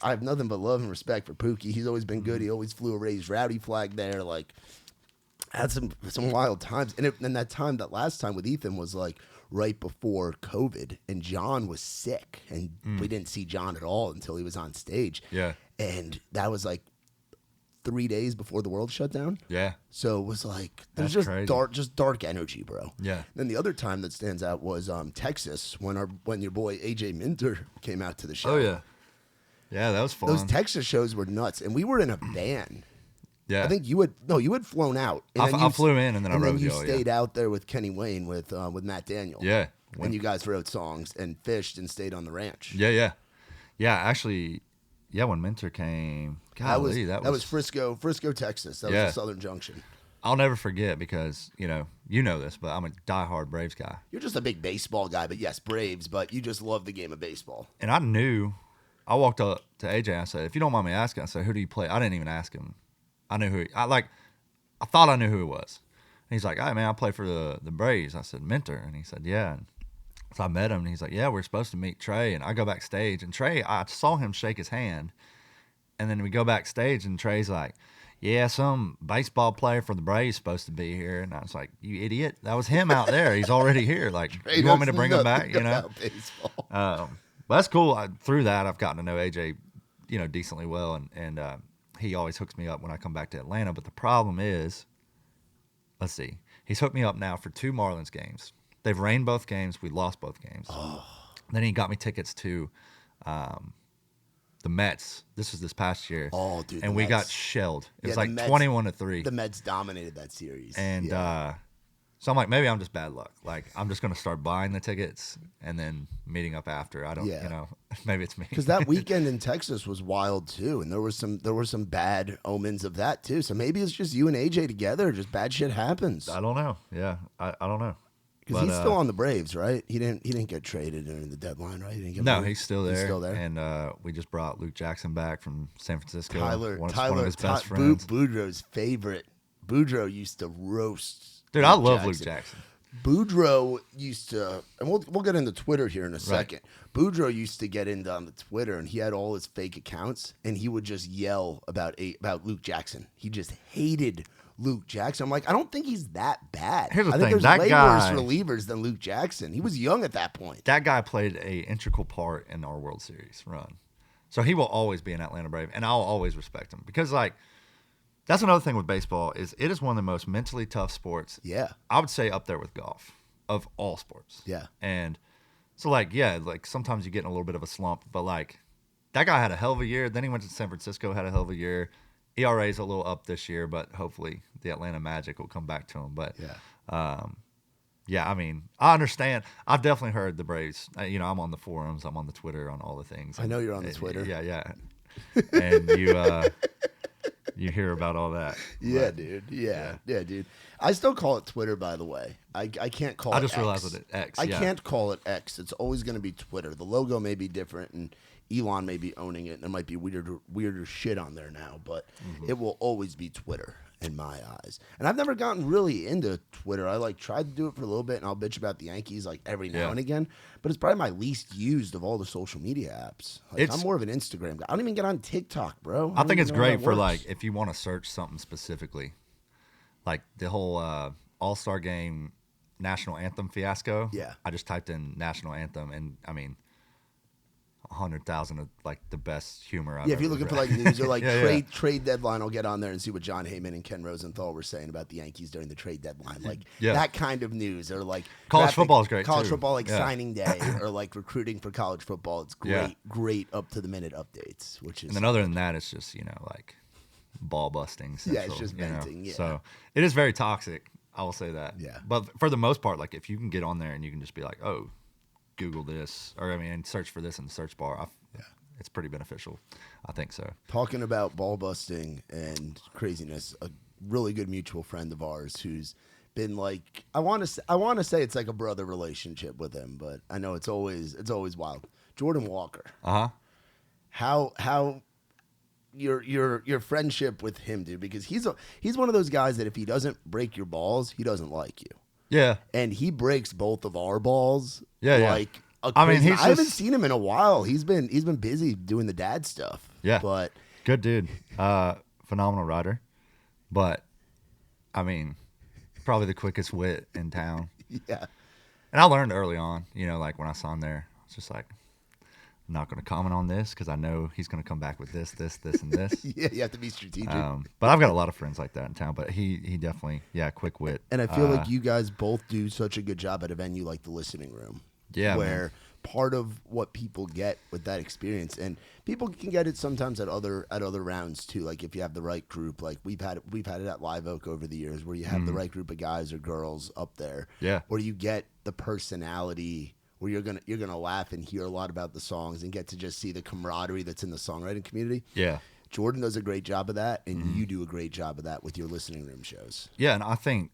S2: have nothing but love and respect for Pookie. He's always been good. He always flew a raised Rowdy flag there. Like, had some wild times, and that last time with Ethan was like right before COVID, and John was sick, and we didn't see John at all until he was on stage. Yeah, and that was like 3 days before the world shut down. Yeah. So it was like there's just dark energy, bro. Yeah. Then the other time that stands out was Texas when your boy AJ Minter came out to the show.
S3: Oh yeah. Yeah, that was fun.
S2: Those Texas shows were nuts, and we were in a van. Yeah. I think you had flown out. And
S3: I flew in and then I rode.
S2: And then you stayed out there with Kenny Wayne with Matt Daniel. Yeah. And you guys wrote songs and fished and stayed on the ranch.
S3: Yeah. Actually. Yeah, when Minter came, golly, that
S2: was Frisco, Texas. That was the Southern Junction.
S3: I'll never forget because, you know this, but I'm a diehard Braves guy.
S2: You're just a big baseball guy, but yes, Braves, but you just love the game of baseball.
S3: And I walked up to AJ and I said, if you don't mind me asking, I said, who do you play? I didn't even ask him. I knew I thought I knew who it was. And he's like, hey, man, I play for the Braves. I said, Minter. And he said, yeah. And so I met him, and he's like, yeah, we're supposed to meet Trey. And I go backstage, and Trey, I saw him shake his hand. And then we go backstage, and Trey's like, yeah, some baseball player for the Braves supposed to be here. And I was like, you idiot. That was him out there. He's already here. Like, you want me to bring him back, But that's cool. Through that, I've gotten to know AJ, decently well. And he always hooks me up when I come back to Atlanta. But the problem is, let's see, he's hooked me up now for 2 Marlins games. They've rained both games. We lost both games. Oh. Then he got me tickets to the Mets. This was this past year.
S2: Oh, dude.
S3: And we got shelled. It was like 21-3.
S2: The Mets dominated that series.
S3: And so I'm like, maybe I'm just bad luck. Like, I'm just going to start buying the tickets and then meeting up after. I don't, maybe it's me.
S2: Because that weekend in Texas was wild too. And there were some bad omens of that too. So maybe it's just you and AJ together. Just bad shit happens.
S3: I don't know. Yeah. I don't know.
S2: Because he's still on the Braves, right? He didn't get traded during the deadline, right?
S3: He's still there. He's still there. And we just brought Luke Jackson back from San Francisco.
S2: One
S3: of his best friends.
S2: Boudreaux's favorite. Boudreaux used to roast.
S3: Dude, I love Luke Jackson.
S2: Boudreaux used to, and we'll get into Twitter here in a second. Boudreaux used to get into on the Twitter, and he had all his fake accounts, and he would just yell about Luke Jackson. He just hated Luke Jackson. I'm like, I don't think he's that bad.
S3: Here's the thing.
S2: There's way worse relievers than Luke Jackson. He was young at that point.
S3: That guy played a integral part in our World Series run. So he will always be an Atlanta Brave, and I'll always respect him. Because, that's another thing with baseball is it is one of the most mentally tough sports. Yeah. I would say up there with golf of all sports. Yeah. And so, sometimes you get in a little bit of a slump, but, that guy had a hell of a year. Then he went to San Francisco, had a hell of a year. ERA's a little up this year, but hopefully the Atlanta Magic will come back to him. But I mean, I understand. I've definitely heard the Braves. I'm on the forums, I'm on the Twitter, on all the things.
S2: I know you're on the Twitter.
S3: Yeah. And you hear about all that.
S2: Yeah,
S3: But,
S2: dude. Yeah, dude. I still call it Twitter, by the way. I can't call it
S3: I just
S2: X.
S3: realized it X.
S2: I
S3: yeah.
S2: can't call it X. It's always going to be Twitter. The logo may be different, and Elon may be owning it, and there might be weirder shit on there now, but it will always be Twitter in my eyes. And I've never gotten really into Twitter. I tried to do it for a little bit, and I'll bitch about the Yankees every now and again. But it's probably my least used of all the social media apps. I'm more of an Instagram guy. I don't even get on TikTok, bro.
S3: I think it's great for
S2: works.
S3: if you want to search something specifically, like the whole All-Star Game national anthem fiasco.
S2: Yeah.
S3: I just typed in national anthem, and I mean, 100,000 of the best humor I've
S2: if you're
S3: ever
S2: looking
S3: read.
S2: for news or
S3: Yeah,
S2: trade deadline, I'll get on there and see what John Heyman and Ken Rosenthal were saying about the Yankees during the trade deadline. That kind of news, or
S3: College football is great
S2: college
S3: too.
S2: football,
S3: Yeah.
S2: signing day, or recruiting for college football. It's great up to the minute updates. Which is,
S3: And then other than that, it's just ball busting. Central,
S2: it's just venting. Yeah.
S3: So it is very toxic. I will say that.
S2: Yeah.
S3: But for the most part, if you can get on there and you can just be like, oh, Google this, or search for this in the search bar. It's pretty beneficial. I think so.
S2: Talking about ball busting and craziness, a really good mutual friend of ours who's been I want to say it's like a brother relationship with him, but I know it's always wild. Jordan Walker. How your friendship with him, dude? Because he's one of those guys that if he doesn't break your balls, he doesn't like you.
S3: Yeah.
S2: And he breaks both of our balls.
S3: Yeah.
S2: I haven't seen him in a while. He's been busy doing the dad stuff.
S3: Yeah.
S2: But
S3: good dude. Phenomenal rider. But probably the quickest wit in town.
S2: Yeah.
S3: And I learned early on, when I saw him there, it's just I'm not going to comment on this because I know he's going to come back with this, and this.
S2: Yeah, you have to be strategic.
S3: But I've got a lot of friends like that in town. But he definitely, quick wit.
S2: And I feel like you guys both do such a good job at a venue like the Listening Room.
S3: Yeah,
S2: where part of what people get with that experience, and people can get it sometimes at other rounds too. If you have the right group, we've had it at Live Oak over the years, where you have the right group of guys or girls up there.
S3: Yeah,
S2: where you get the personality, where you're gonna laugh and hear a lot about the songs and get to just see the camaraderie that's in the songwriting community.
S3: Yeah,
S2: Jordan does a great job of that, and you do a great job of that with your Listening Room shows.
S3: Yeah, and I think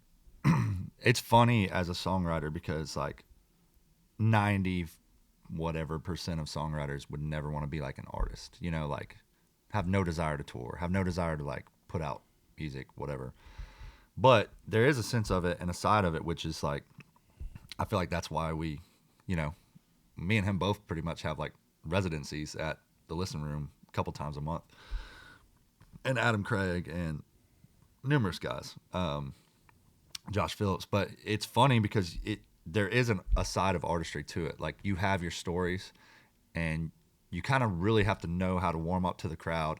S3: it's funny as a songwriter because 90 whatever percent of songwriters would never want to be like an artist, have no desire to tour, have no desire to put out music, whatever. But there is a sense of it and a side of it, which is I feel like that's why we, me and him both pretty much have residencies at the Listening Room a couple times a month. And Adam Craig and numerous guys, Josh Phillips. But it's funny because there isn't a side of artistry to it. You have your stories, and you kind of really have to know how to warm up to the crowd,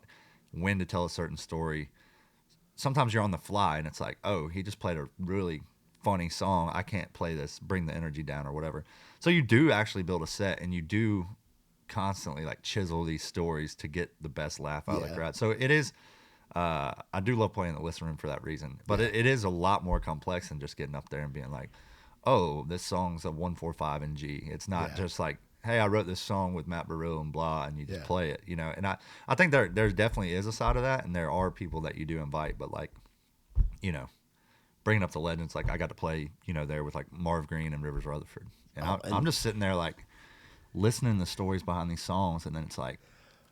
S3: when to tell a certain story. Sometimes you're on the fly, and it's oh, he just played a really funny song. I can't play this, bring the energy down or whatever. So you do actually build a set, and you do constantly chisel these stories to get the best laugh out of the crowd. So it is, I do love playing the Listening Room for that reason. But it is a lot more complex than just getting up there and being oh, this song's a 1-4-5 in G. It's not just hey, I wrote this song with Matt Burrill and blah, and you just play it, And I think there definitely is a side of that, and there are people that you do invite, but bringing up the legends, I got to play, there with Marv Green and Rivers Rutherford, and I'm just sitting there listening to the stories behind these songs, and then it's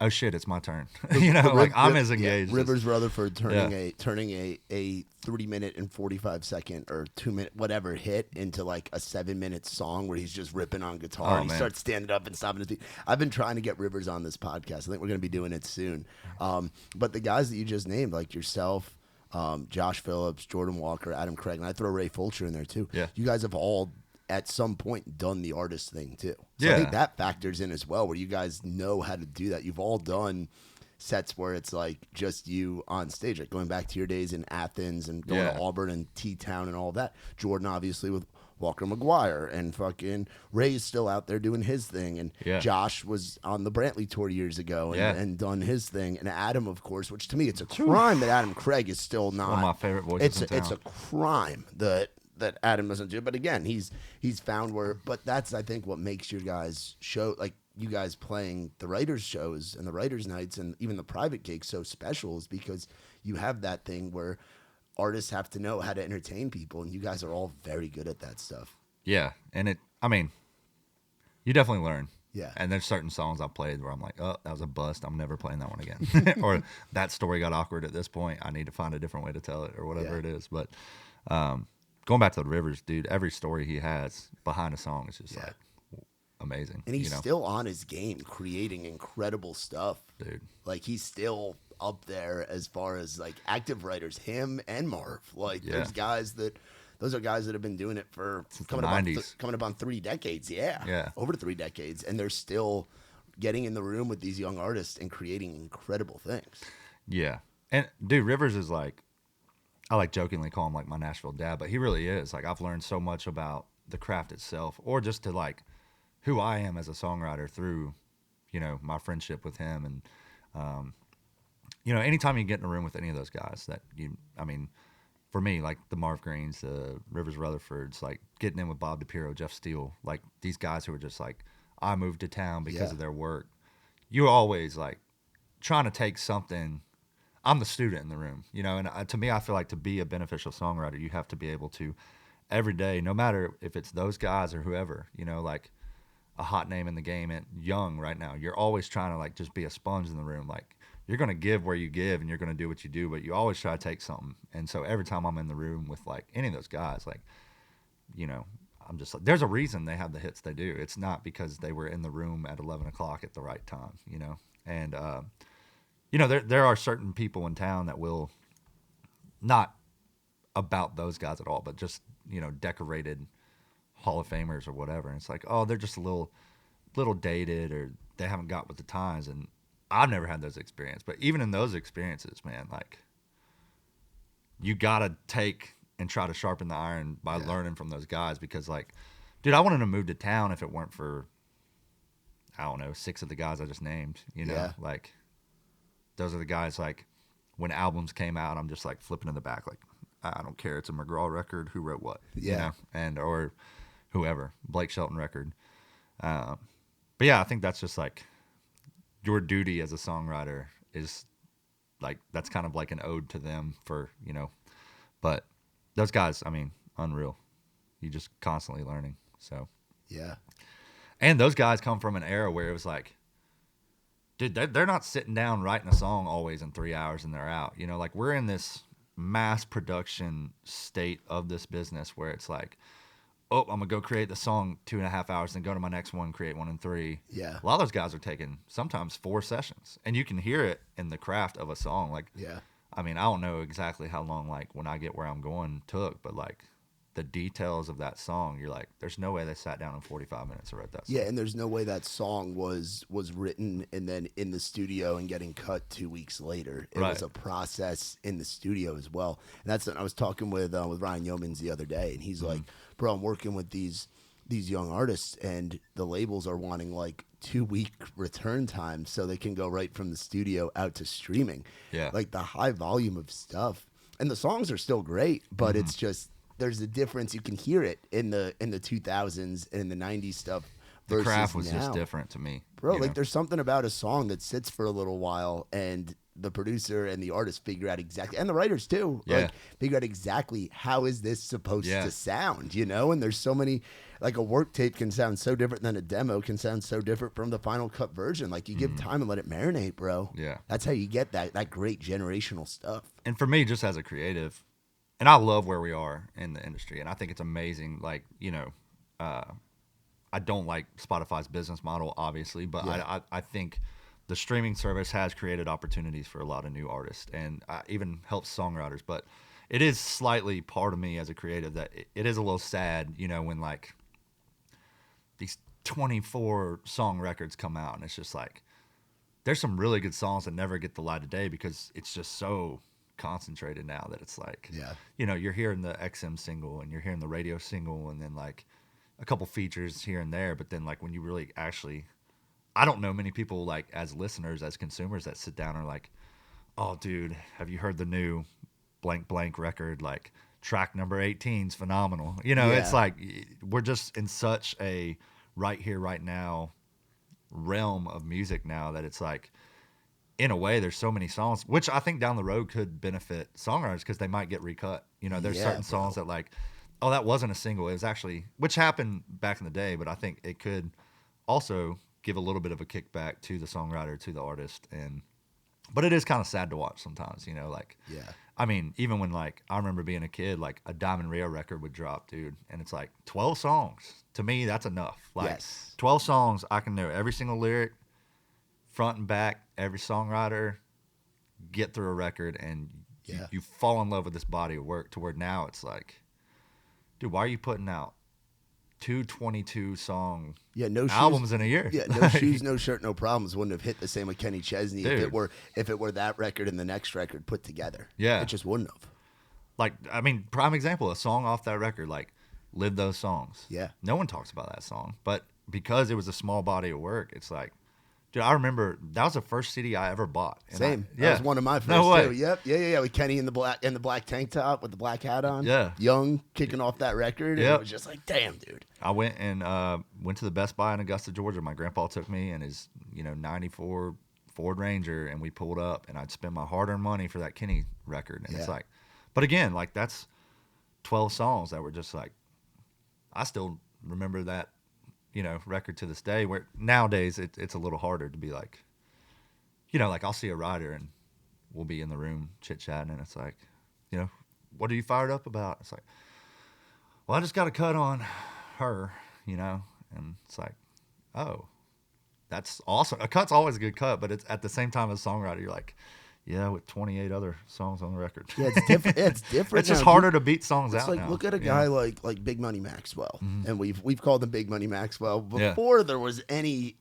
S3: oh shit, it's my turn. I'm as engaged.
S2: Rivers Rutherford turning a 3-minute and 45-second or 2-minute whatever hit into a 7-minute song where he's just ripping on guitar. And he starts standing up and stopping his feet. I've been trying to get Rivers on this podcast. I think we're going to be doing it soon. But the guys that you just named, yourself, Josh Phillips, Jordan Walker, Adam Craig, and I throw Ray Fulcher in there too.
S3: Yeah.
S2: You guys have all at some point done the artist thing too. So I think that factors in as well, where you guys know how to do that. You've all done sets where it's just you on stage, going back to your days in Athens and going to Auburn and T-Town and all that. Jordan obviously with Walker McGuire, and fucking Ray's still out there doing his thing, and Josh was on the Brantley tour years ago and done his thing, and Adam, of course, which to me it's a crime that Adam Craig is still not
S3: one of my favorite voices in town.
S2: It's a crime that Adam doesn't do. But again, he's found where. But that's, I think, what makes your guys show you guys playing the writers shows and the writers nights and even the private gigs so special is because you have that thing where artists have to know how to entertain people, and you guys are all very good at that stuff.
S3: Yeah, and I mean, you definitely learn.
S2: Yeah.
S3: And there's certain songs I've played where I'm like, oh, that was a bust. I'm never playing that one again. Or that story got awkward at this point. I need to find a different way to tell it or whatever it is. But going back to the Rivers, dude, every story he has behind a song is just like amazing.
S2: And he's still on his game, creating incredible stuff.
S3: Dude.
S2: Like, he's still up there as far as, like, active writers, him and Marv. Like, those are guys that have been doing it for coming up on 3 decades. Yeah. Over 3 decades. And they're still getting in the room with these young artists and creating incredible things.
S3: Yeah. And, dude, Rivers is like, I like jokingly call him like my Nashville dad, but he really is. Like, I've learned so much about the craft itself, or just to like who I am as a songwriter through, you know, my friendship with him. And, you know, anytime you get in a room with any of those guys for me, like the Marv Greens, the Rivers Rutherfords, like getting in with Bob DePiro, Jeff Steele, like these guys who are just like, I moved to town because of their work. You're always like trying to take something. I'm the student in the room, you know, and to me, I feel like to be a beneficial songwriter, you have to be able to every day, no matter if it's those guys or whoever, you know, like a hot name in the game and young right now, you're always trying to like just be a sponge in the room. Like, you're going to give where you give and you're going to do what you do, but you always try to take something. And so every time I'm in the room with like any of those guys, like, you know, I'm just like, there's a reason they have the hits they do. It's not because they were in the room at 11 o'clock at the right time, you know? And, you know, there are certain people in town that will not about those guys at all, but just, you know, decorated Hall of Famers or whatever. And it's like, oh, they're just a little dated, or they haven't got with the times. And I've never had those experiences, but even in those experiences, man, like, you gotta take and try to sharpen the iron by learning from those guys. Because, like, dude, I wouldn't have moved to town if it weren't for, I don't know, 6 of the guys I just named. You know, like, those are the guys. Like, when albums came out, I'm just like flipping in the back, like, I don't care. It's a McGraw record. Who wrote what? You know, and or whoever, Blake Shelton record. But yeah, I think that's just like, your duty as a songwriter is like, that's kind of like an ode to them for, you know, but those guys, I mean, unreal. You just constantly learning. So,
S2: yeah.
S3: And those guys come from an era where it was like, dude, they're not sitting down writing a song always in 3 hours and they're out, you know, like, we're in this mass production state of this business where it's like, oh, I'm gonna go create the song 2.5 hours, then go to my next one, create 1 in 3.
S2: Yeah.
S3: A lot of those guys are taking sometimes 4 sessions, and you can hear it in the craft of a song. Like, I mean, I don't know exactly how long, like, When I Get Where I'm Going took, but like, the details of that song, you're like, there's no way they sat down in 45 minutes and wrote that song.
S2: Yeah, and there's no way that song was written and then in the studio and getting cut 2 weeks later. It was a process in the studio as well. And that's what I was talking with Ryan Yeomans the other day, and he's like, bro, I'm working with these young artists, and the labels are wanting like 2-week return time so they can go right from the studio out to streaming. Yeah, like the high volume of stuff, and the songs are still great, but it's just, there's a difference. You can hear it in the 2000s and in the 90s stuff.
S3: The craft was
S2: now.
S3: just different to me,
S2: bro. Like, there's something about a song that sits for a little while, and the producer and the artist figure out exactly, and the writers too, like, figure out exactly how is this supposed to sound, you know? And there's so many, like, a work tape can sound so different than a demo can sound so different from the final cut version. Like, you give time and let it marinate, bro. Yeah, that's how you get that great generational stuff.
S3: And for me, just as a creative, and I love where we are in the industry, and I think it's amazing. Like, you know, I don't like Spotify's business model, obviously, but I think the streaming service has created opportunities for a lot of new artists, and even helps songwriters. But it is slightly part of me as a creative that it is a little sad, you know, when like these 24 song records come out, and it's just like, there's some really good songs that never get the light of day because it's just so concentrated now that it's like, you know, you're hearing the XM single and you're hearing the radio single, and then like a couple features here and there, but then like when you really actually, I don't know many people, like, as listeners, as consumers, that sit down and are like, oh, dude, have you heard the new blank blank record? Like, track number 18 is phenomenal. You know, it's like, we're just in such a right here, right now realm of music now that it's like, in a way, there's so many songs, which I think down the road could benefit songwriters because they might get recut. You know, there's certain songs that like, oh, that wasn't a single. It was actually, which happened back in the day, but I think it could also give a little bit of a kickback to the songwriter, to the artist. But it is kind of sad to watch sometimes, you know, like, I mean, even when like, I remember being a kid, like a Diamond Rio record would drop, dude. And it's like 12 songs. To me, that's enough. Like 12 songs, I can know every single lyric, front and back, every songwriter, get through a record, and you fall in love with this body of work to where now it's like, dude, why are you putting out 222 song albums in a year?
S2: Yeah, No Shoes, No Shirt, No Problems wouldn't have hit the same with Kenny Chesney if it were that record and the next record put together.
S3: Yeah.
S2: It just wouldn't have.
S3: Like, I mean, prime example, a song off that record, like Live Those Songs.
S2: Yeah.
S3: No one talks about that song, but because it was a small body of work, it's like, dude, I remember that was the first CD I ever bought. And
S2: Same. That was one of my first too. Yep. Yeah. With Kenny in the black tank top with the black hat on.
S3: Yeah.
S2: Young, kicking off that record. And it was just like, damn, dude.
S3: I went to the Best Buy in Augusta, Georgia. My grandpa took me in his, 94 Ford Ranger, and we pulled up, and I'd spend my hard-earned money for that Kenny record. And it's like, but again, like that's 12 songs that were just like, I still remember that, record to this day, where nowadays it's a little harder to be like, like I'll see a writer and we'll be in the room chit-chatting, and it's like, what are you fired up about? It's like, well, I just got a cut on her, and it's like, oh, that's awesome. A cut's always a good cut, but it's at the same time as a songwriter, you're like, yeah, with 28 other songs on the record.
S2: Yeah, it's different. It's different.
S3: It's just harder to beat songs out.
S2: It's like,
S3: now.
S2: Look at a guy like Big Money Maxwell, and we've called him Big Money Maxwell before there was any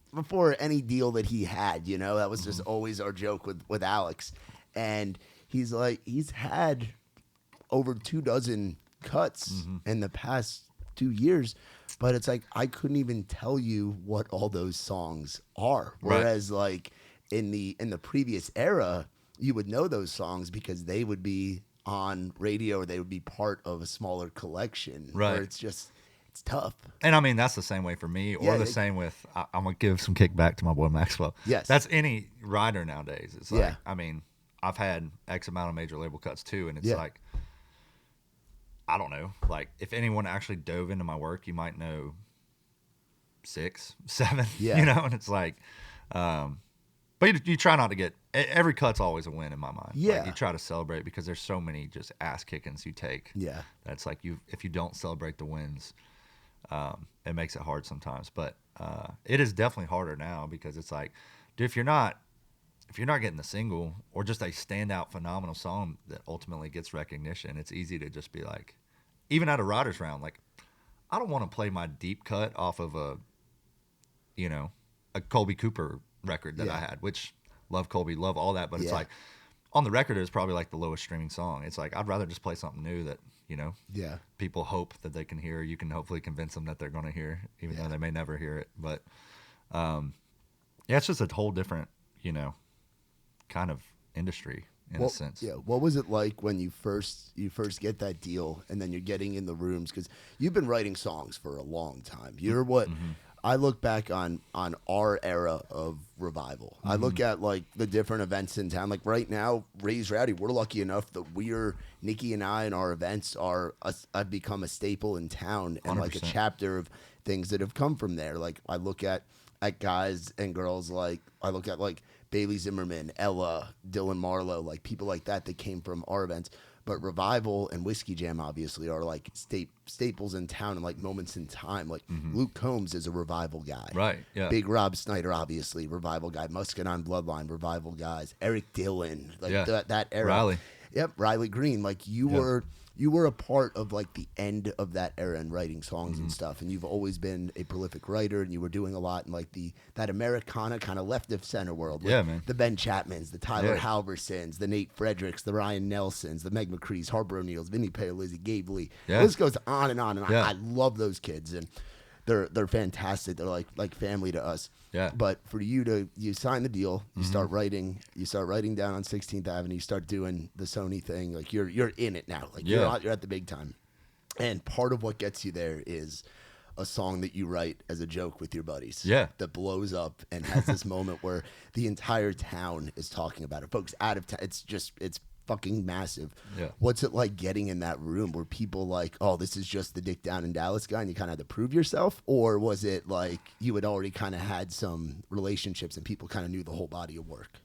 S2: deal that he had. That was just always our joke with Alex, and he's had over 24 cuts in the past 2 years, but it's like I couldn't even tell you what all those songs are. Whereas like in the previous era, you would know those songs because they would be on radio or they would be part of a smaller collection.
S3: Right.
S2: Where it's tough.
S3: And I mean, that's the same way for me, or the same with, I'm going to give some kickback to my boy Maxwell.
S2: Yes.
S3: That's any writer nowadays. It's like, I mean, I've had X amount of major label cuts too, and it's like, I don't know. Like, if anyone actually dove into my work, you might know 6, 7, and it's like, but you try not to get, every cut's always a win in my mind.
S2: Yeah.
S3: Like, you try to celebrate because there's so many just ass kickings you take.
S2: Yeah.
S3: That's like, if you don't celebrate the wins, it makes it hard sometimes. But it is definitely harder now because it's like, dude, if you're not getting the single or just a standout phenomenal song that ultimately gets recognition, it's easy to just be like, even at a writer's round, like, I don't want to play my deep cut off of a Colby Cooper record that I had, which love Colby, love all that, but it's like on the record it's probably like the lowest streaming song. It's like I'd rather just play something new that people hope that they can hear. You can hopefully convince them that they're going to hear, even though they may never hear it. But it's just a whole different kind of industry in a sense.
S2: Yeah. What was it like when you first get that deal and then you're getting in the rooms, because you've been writing songs for a long time. You're what I look back on our era of revival. I look at like the different events in town. Like right now, Raise Rowdy, we're lucky enough that Nikki and I and our events I've become a staple in town and
S3: 100%.
S2: like a chapter of things that have come from there. Like I look at guys and girls, like I look at like Bailey Zimmerman, Ella, Dylan Marlowe, like people like that came from our events. But Revival and Whiskey Jam obviously are like staples in town and like moments in time. Like Luke Combs is a Revival guy.
S3: Right, yeah.
S2: Big Rob Snyder, obviously, Revival guy. Muscadine Bloodline, Revival guys. Eric Dillon, like that era.
S3: Riley.
S2: Yep, Riley Green. Like you were a part of like the end of that era and writing songs and stuff. And you've always been a prolific writer, and you were doing a lot in like that Americana kind of left of center world.
S3: Yeah, man.
S2: The Ben Chapmans, the Tyler Halversons, the Nate Fredericks, the Ryan Nelsons, the Meg McCrees, Harper O'Neills, Vinny Paolizzi, Gabe Lee.
S3: Yeah.
S2: The list goes on and on. And I love those kids, and they're fantastic. They're like family to us.
S3: Yeah.
S2: But for you sign the deal, you start writing down on 16th Avenue, you start doing the Sony thing. Like you're in it now. Like you're at the big time. And part of what gets you there is a song that you write as a joke with your buddies.
S3: Yeah.
S2: That blows up and has this moment where the entire town is talking about it. Folks out of town, it's fucking massive.
S3: Yeah.
S2: What's it like getting in that room? Were people like, oh, this is just the Dick Down in Dallas guy and you kind of had to prove yourself? Or was it like you had already kind of had some relationships and people kind of knew the whole body of work?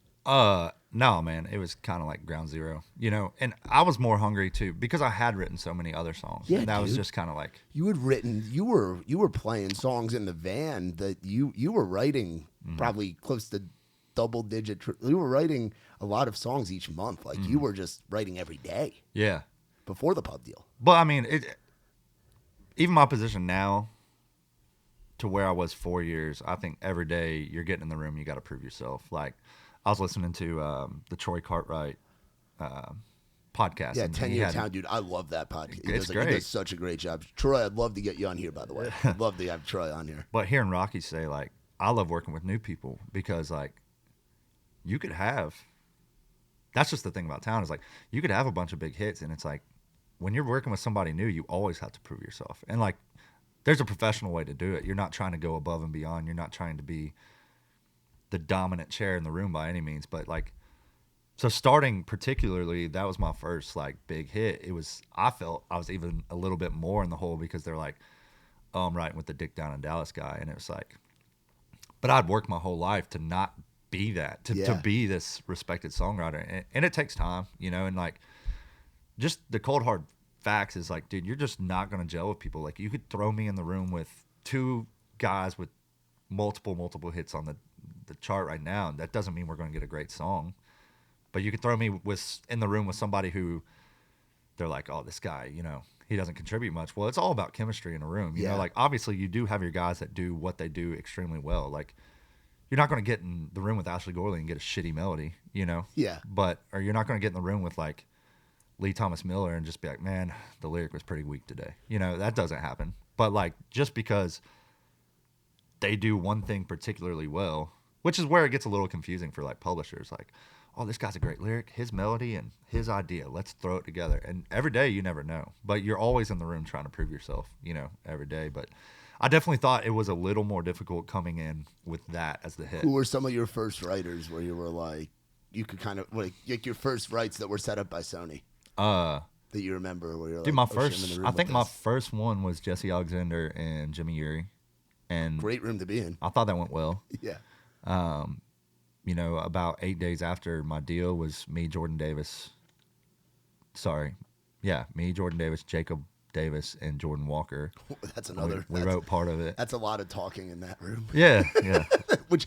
S3: No, man, it was kind of like ground zero, you know, and I was more hungry too because I had written so many other songs.
S2: Yeah,
S3: and that was
S2: dude.
S3: just kind of like,
S2: You had written, you were playing songs in the van that you were writing probably close to double digit. You were writing a lot of songs each month. Like you were just writing every day
S3: yeah.
S2: before the pub deal.
S3: But I mean, even my position now to where I was 4 years, I think every day you're getting in the room, you got to prove yourself. Like I was listening to the Troy Cartwright podcast.
S2: Yeah,
S3: and
S2: 10
S3: he
S2: Year
S3: had-
S2: Town, dude. I love that podcast.
S3: It's
S2: He
S3: great.
S2: does such a great job. Troy, I'd love to get you on here, by the way. I'd love to have Troy on here.
S3: But hearing Rocky say, like, I love working with new people because, like, you could have, that's just the thing about town is, like, you could have a bunch of big hits, and it's like, when you're working with somebody new, you always have to prove yourself. And, like, there's a professional way to do it. You're not trying to go above and beyond. You're not trying to be the dominant chair in the room by any means. But, like, so starting particularly, that was my first, like, big hit. It was, I felt I was even a little bit more in the hole because they're like, oh, I'm writing with the Dick Down in Dallas guy. And it was like, but I'd worked my whole life to not be that, to be this respected songwriter. And it takes time, you know, and like just the cold hard facts is like, dude, you're just not going to gel with people. Like you could throw me in the room with two guys with multiple hits on the chart right now. And that doesn't mean we're going to get a great song, but you could throw me in the room with somebody who they're like, oh, this guy, you know, he doesn't contribute much. Well, it's all about chemistry in a room. You know, like obviously you do have your guys that do what they do extremely well. Like you're not going to get in the room with Ashley Gorley and get a shitty melody, you know?
S2: Yeah.
S3: Or you're not going to get in the room with like Lee Thomas Miller and just be like, man, the lyric was pretty weak today. You know, that doesn't happen. But like just because they do one thing particularly well, which is where it gets a little confusing for like publishers, like, oh, this guy's a great lyric, his melody and his idea, let's throw it together. And every day you never know, but you're always in the room trying to prove yourself, you know, every day. But I definitely thought it was a little more difficult coming in with that as the hit.
S2: Who were some of your first writers where you were like, you could kind of like your first writes that were set up by Sony that you remember where you're
S3: dude,
S2: like,
S3: my
S2: oh,
S3: first,
S2: shit, I'm in the room
S3: I
S2: with
S3: think my
S2: this.
S3: first one was Jesse Alexander and Jimmy Urey. And
S2: Great room to be in.
S3: I thought that went well.
S2: Yeah.
S3: You know, about 8 days after my deal was me, Jordan Davis. Me, Jordan Davis, Jacob Davis, and Jordan Walker.
S2: That's another.
S3: We wrote part of it.
S2: That's a lot of talking in that room.
S3: Yeah.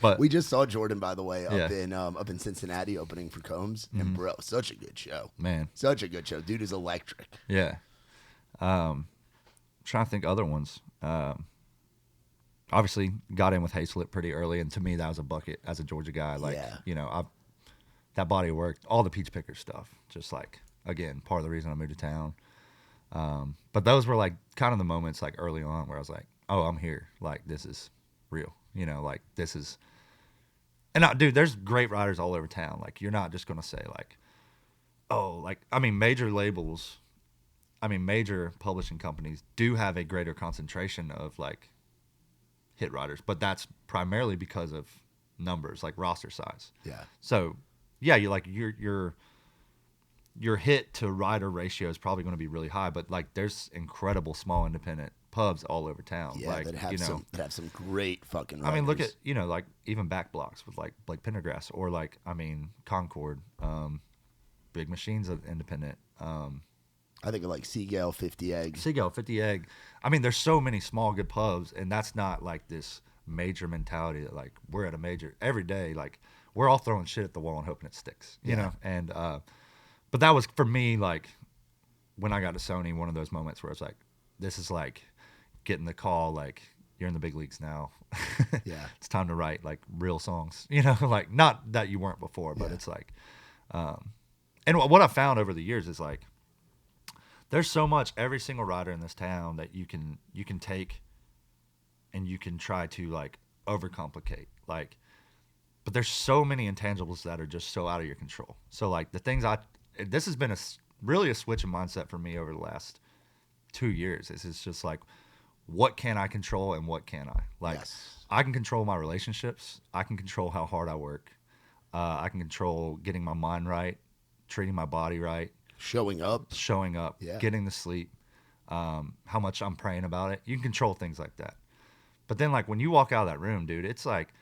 S2: But we just saw Jordan, by the way,
S3: Yeah.
S2: up in Cincinnati opening for Combs. And bro, such a good show.
S3: Man.
S2: Such a good show. Dude is electric.
S3: Yeah. Trying to think other ones. Obviously got in with Hazelett pretty early, and to me that was a bucket as a Georgia guy. Like, you know, that body of work, all the Peach Picker stuff, just like, again, part of the reason I moved to town. But those were like kind of the moments like early on where I was like, oh, I'm here. Like, this is real, you know, like this is, and dude, there's great writers all over town. Like, you're not just going to say like, oh, like, I mean, major publishing companies do have a greater concentration of like hit writers, but that's primarily because of numbers, like roster size.
S2: Yeah.
S3: So yeah, you like your hit to writer ratio is probably going to be really high, but like there's incredible small independent pubs all over town.
S2: Yeah,
S3: like,
S2: that have some great fucking writers.
S3: I mean, look at, you know, like even back blocks with like Blake Pendergrass or like, I mean, Concord, Big Machines of independent.
S2: I think of like Seagull, 50 Egg.
S3: Seagull, 50 Egg. I mean, there's so many small good pubs, and that's not like this major mentality that like we're at a major every day. Like we're all throwing shit at the wall and hoping it sticks, you know? And, but that was for me, like when I got to Sony, one of those moments where it's like, this is like getting the call, like you're in the big leagues now.
S2: Yeah.
S3: It's time to write like real songs, you know, like not that you weren't before, but it's like, and what I found over the years is like, there's so much every single writer in this town that you can take and you can try to like overcomplicate, like, but there's so many intangibles that are just so out of your control. So like the things this has been really a switch in mindset for me over the last 2 years. It's just like, what can I control and what can I? Like,
S2: Yes.
S3: I can control my relationships. I can control how hard I work. I can control getting my mind right, treating my body right,
S2: Showing up.
S3: yeah. Getting the sleep, how much I'm praying about it. You can control things like that. But then, like, when you walk out of that room, dude, it's like,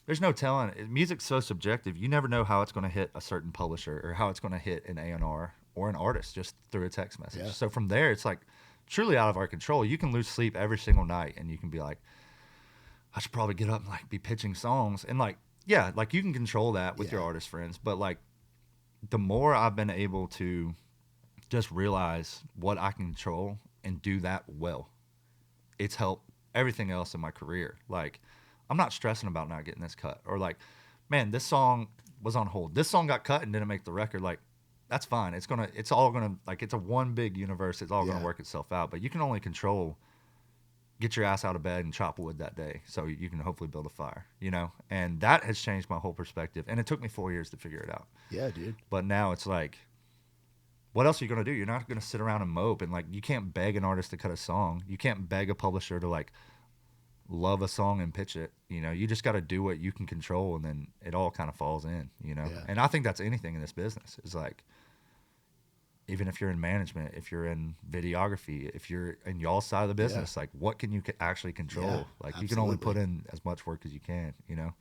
S3: there's no telling. Music's so subjective. You never know how it's going to hit a certain publisher or how it's going to hit an A&R or an artist just through a text message.
S2: Yeah.
S3: So from there, it's like truly out of our control. You can lose sleep every single night, and you can be like, I should probably get up and like be pitching songs. And like, yeah, like you can control that with your artist friends. But like, the more I've been able to just realize what I can control and do that well, it's helped everything else in my career. Like, I'm not stressing about not getting this cut, or like, man, this song was on hold. This song got cut and didn't make the record. Like, that's fine. It's all gonna, like, it's a one big universe. It's all gonna work itself out. But you can only control, get your ass out of bed and chop wood that day, so you can hopefully build a fire, you know? And that has changed my whole perspective. And it took me 4 years to figure it out.
S2: Yeah, dude.
S3: But now it's like, what else are you gonna do? You're not gonna sit around and mope, and like, you can't beg an artist to cut a song. You can't beg a publisher to like love a song and pitch it. You know, you just got to do what you can control, and then it all kind of falls in, you know?
S2: Yeah.
S3: And I think that's anything in this business is like, even if you're in management, if you're in videography, if you're in y'all's side of the business, like, what can you actually control?
S2: Yeah,
S3: like,
S2: absolutely.
S3: you can only put in as much work as you can, you know?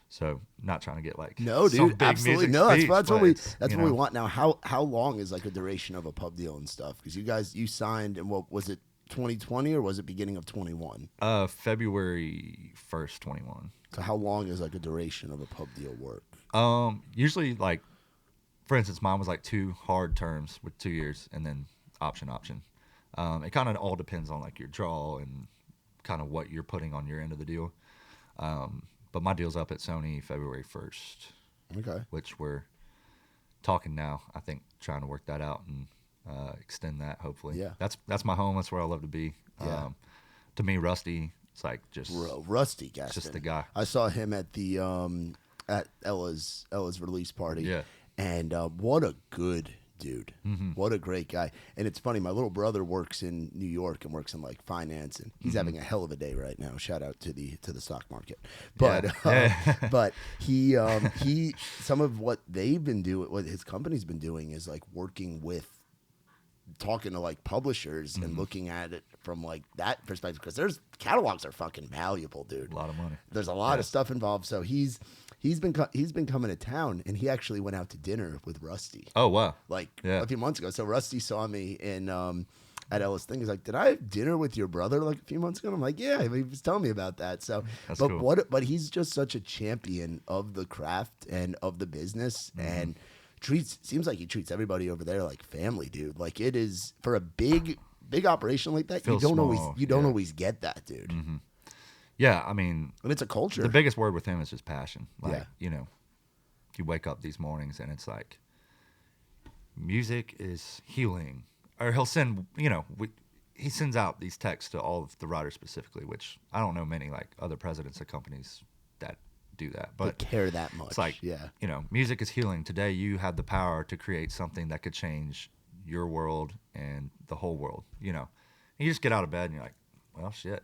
S3: So, not trying to get like,
S2: No,
S3: some
S2: dude,
S3: big
S2: absolutely.
S3: music
S2: No,
S3: speech,
S2: that's
S3: but
S2: what we
S3: it's,
S2: that's
S3: you
S2: what we
S3: know,
S2: want now. How long is like a duration of a pub deal and stuff? Because you signed in, what was it, 2020, or was it beginning of 21?
S3: February 1st, 21.
S2: So how long is like a duration of a pub deal work?
S3: Usually, like, for instance, mine was like 2 hard terms with 2 years and then option. It kind of all depends on like your draw and kind of what you're putting on your end of the deal. But my deal's up at Sony February 1st,
S2: Okay.
S3: which we're talking now. I think trying to work that out and extend that hopefully.
S2: Yeah.
S3: That's my home. That's where I love to be.
S2: Yeah.
S3: To me, Rusty, it's like just
S2: Bro, Rusty Gaston.
S3: just the guy.
S2: I saw him at the at Ella's release party.
S3: Yeah.
S2: And what a good dude.
S3: Mm-hmm.
S2: What a great guy. And it's funny, my little brother works in New York and works in like finance, and he's having a hell of a day right now. Shout out to the stock market. But but he some of what they've been doing, what his company's been doing, is like working with, talking to like publishers and looking at it from like that perspective, because there's catalogs are fucking valuable, dude.
S3: A lot of money.
S2: There's a lot of stuff involved. So he's been coming to town, and he actually went out to dinner with Rusty
S3: Oh, wow.
S2: like
S3: Yeah.
S2: a few months ago. So Rusty saw me in at Ella's thing. He's like, "Did I have dinner with your brother like a few months ago?" And I'm like, "Yeah." He was telling me about that. So,
S3: That's
S2: but
S3: cool.
S2: but he's just such a champion of the craft and of the business,
S3: Mm-hmm.
S2: and seems like he treats everybody over there like family, dude. Like, it is for a big operation like that.
S3: Feels
S2: you don't
S3: small,
S2: always get that, dude.
S3: Mm-hmm. Yeah, I mean,
S2: And it's a culture.
S3: the biggest word with him is just passion. Like,
S2: Yeah.
S3: you know, you wake up these mornings and it's like, music is healing. Or he'll send, you know, he sends out these texts to all of the writers specifically, which I don't know many like other presidents of companies that do that.
S2: But
S3: But
S2: care that much.
S3: it's like,
S2: yeah.
S3: you know, music is healing. Today you have the power to create something that could change your world and the whole world, you know. And you just get out of bed and you're like, well, shit.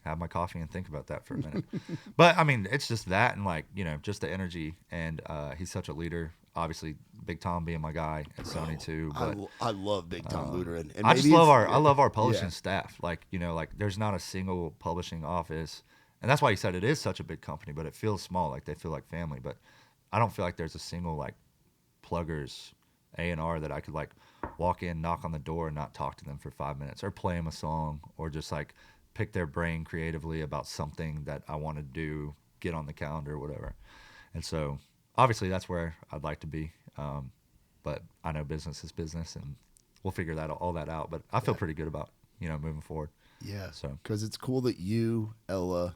S3: Have my coffee and think about that for a minute. But I mean, it's just that, and like, you know, just the energy. And he's such a leader. Obviously, Big Tom being my guy at Sony too. But
S2: I love Big Tom Luder, and
S3: I just
S2: maybe
S3: love
S2: it's-
S3: I love our publishing
S2: yeah.
S3: staff. Like, you know, like there's not a single publishing office, and that's why he said it is such a big company, but it feels small. Like they feel like family. But I don't feel like there's a single like pluggers A&R that I could like walk in, knock on the door, and not talk to them for 5 minutes, or play them a song, or just like pick their brain creatively about something that I want to do, get on the calendar or whatever. And so obviously that's where I'd like to be. But I know business is business, and we'll figure all that out. But I feel pretty good about, you know, moving forward.
S2: Yeah.
S3: So
S2: Because it's cool that you, Ella,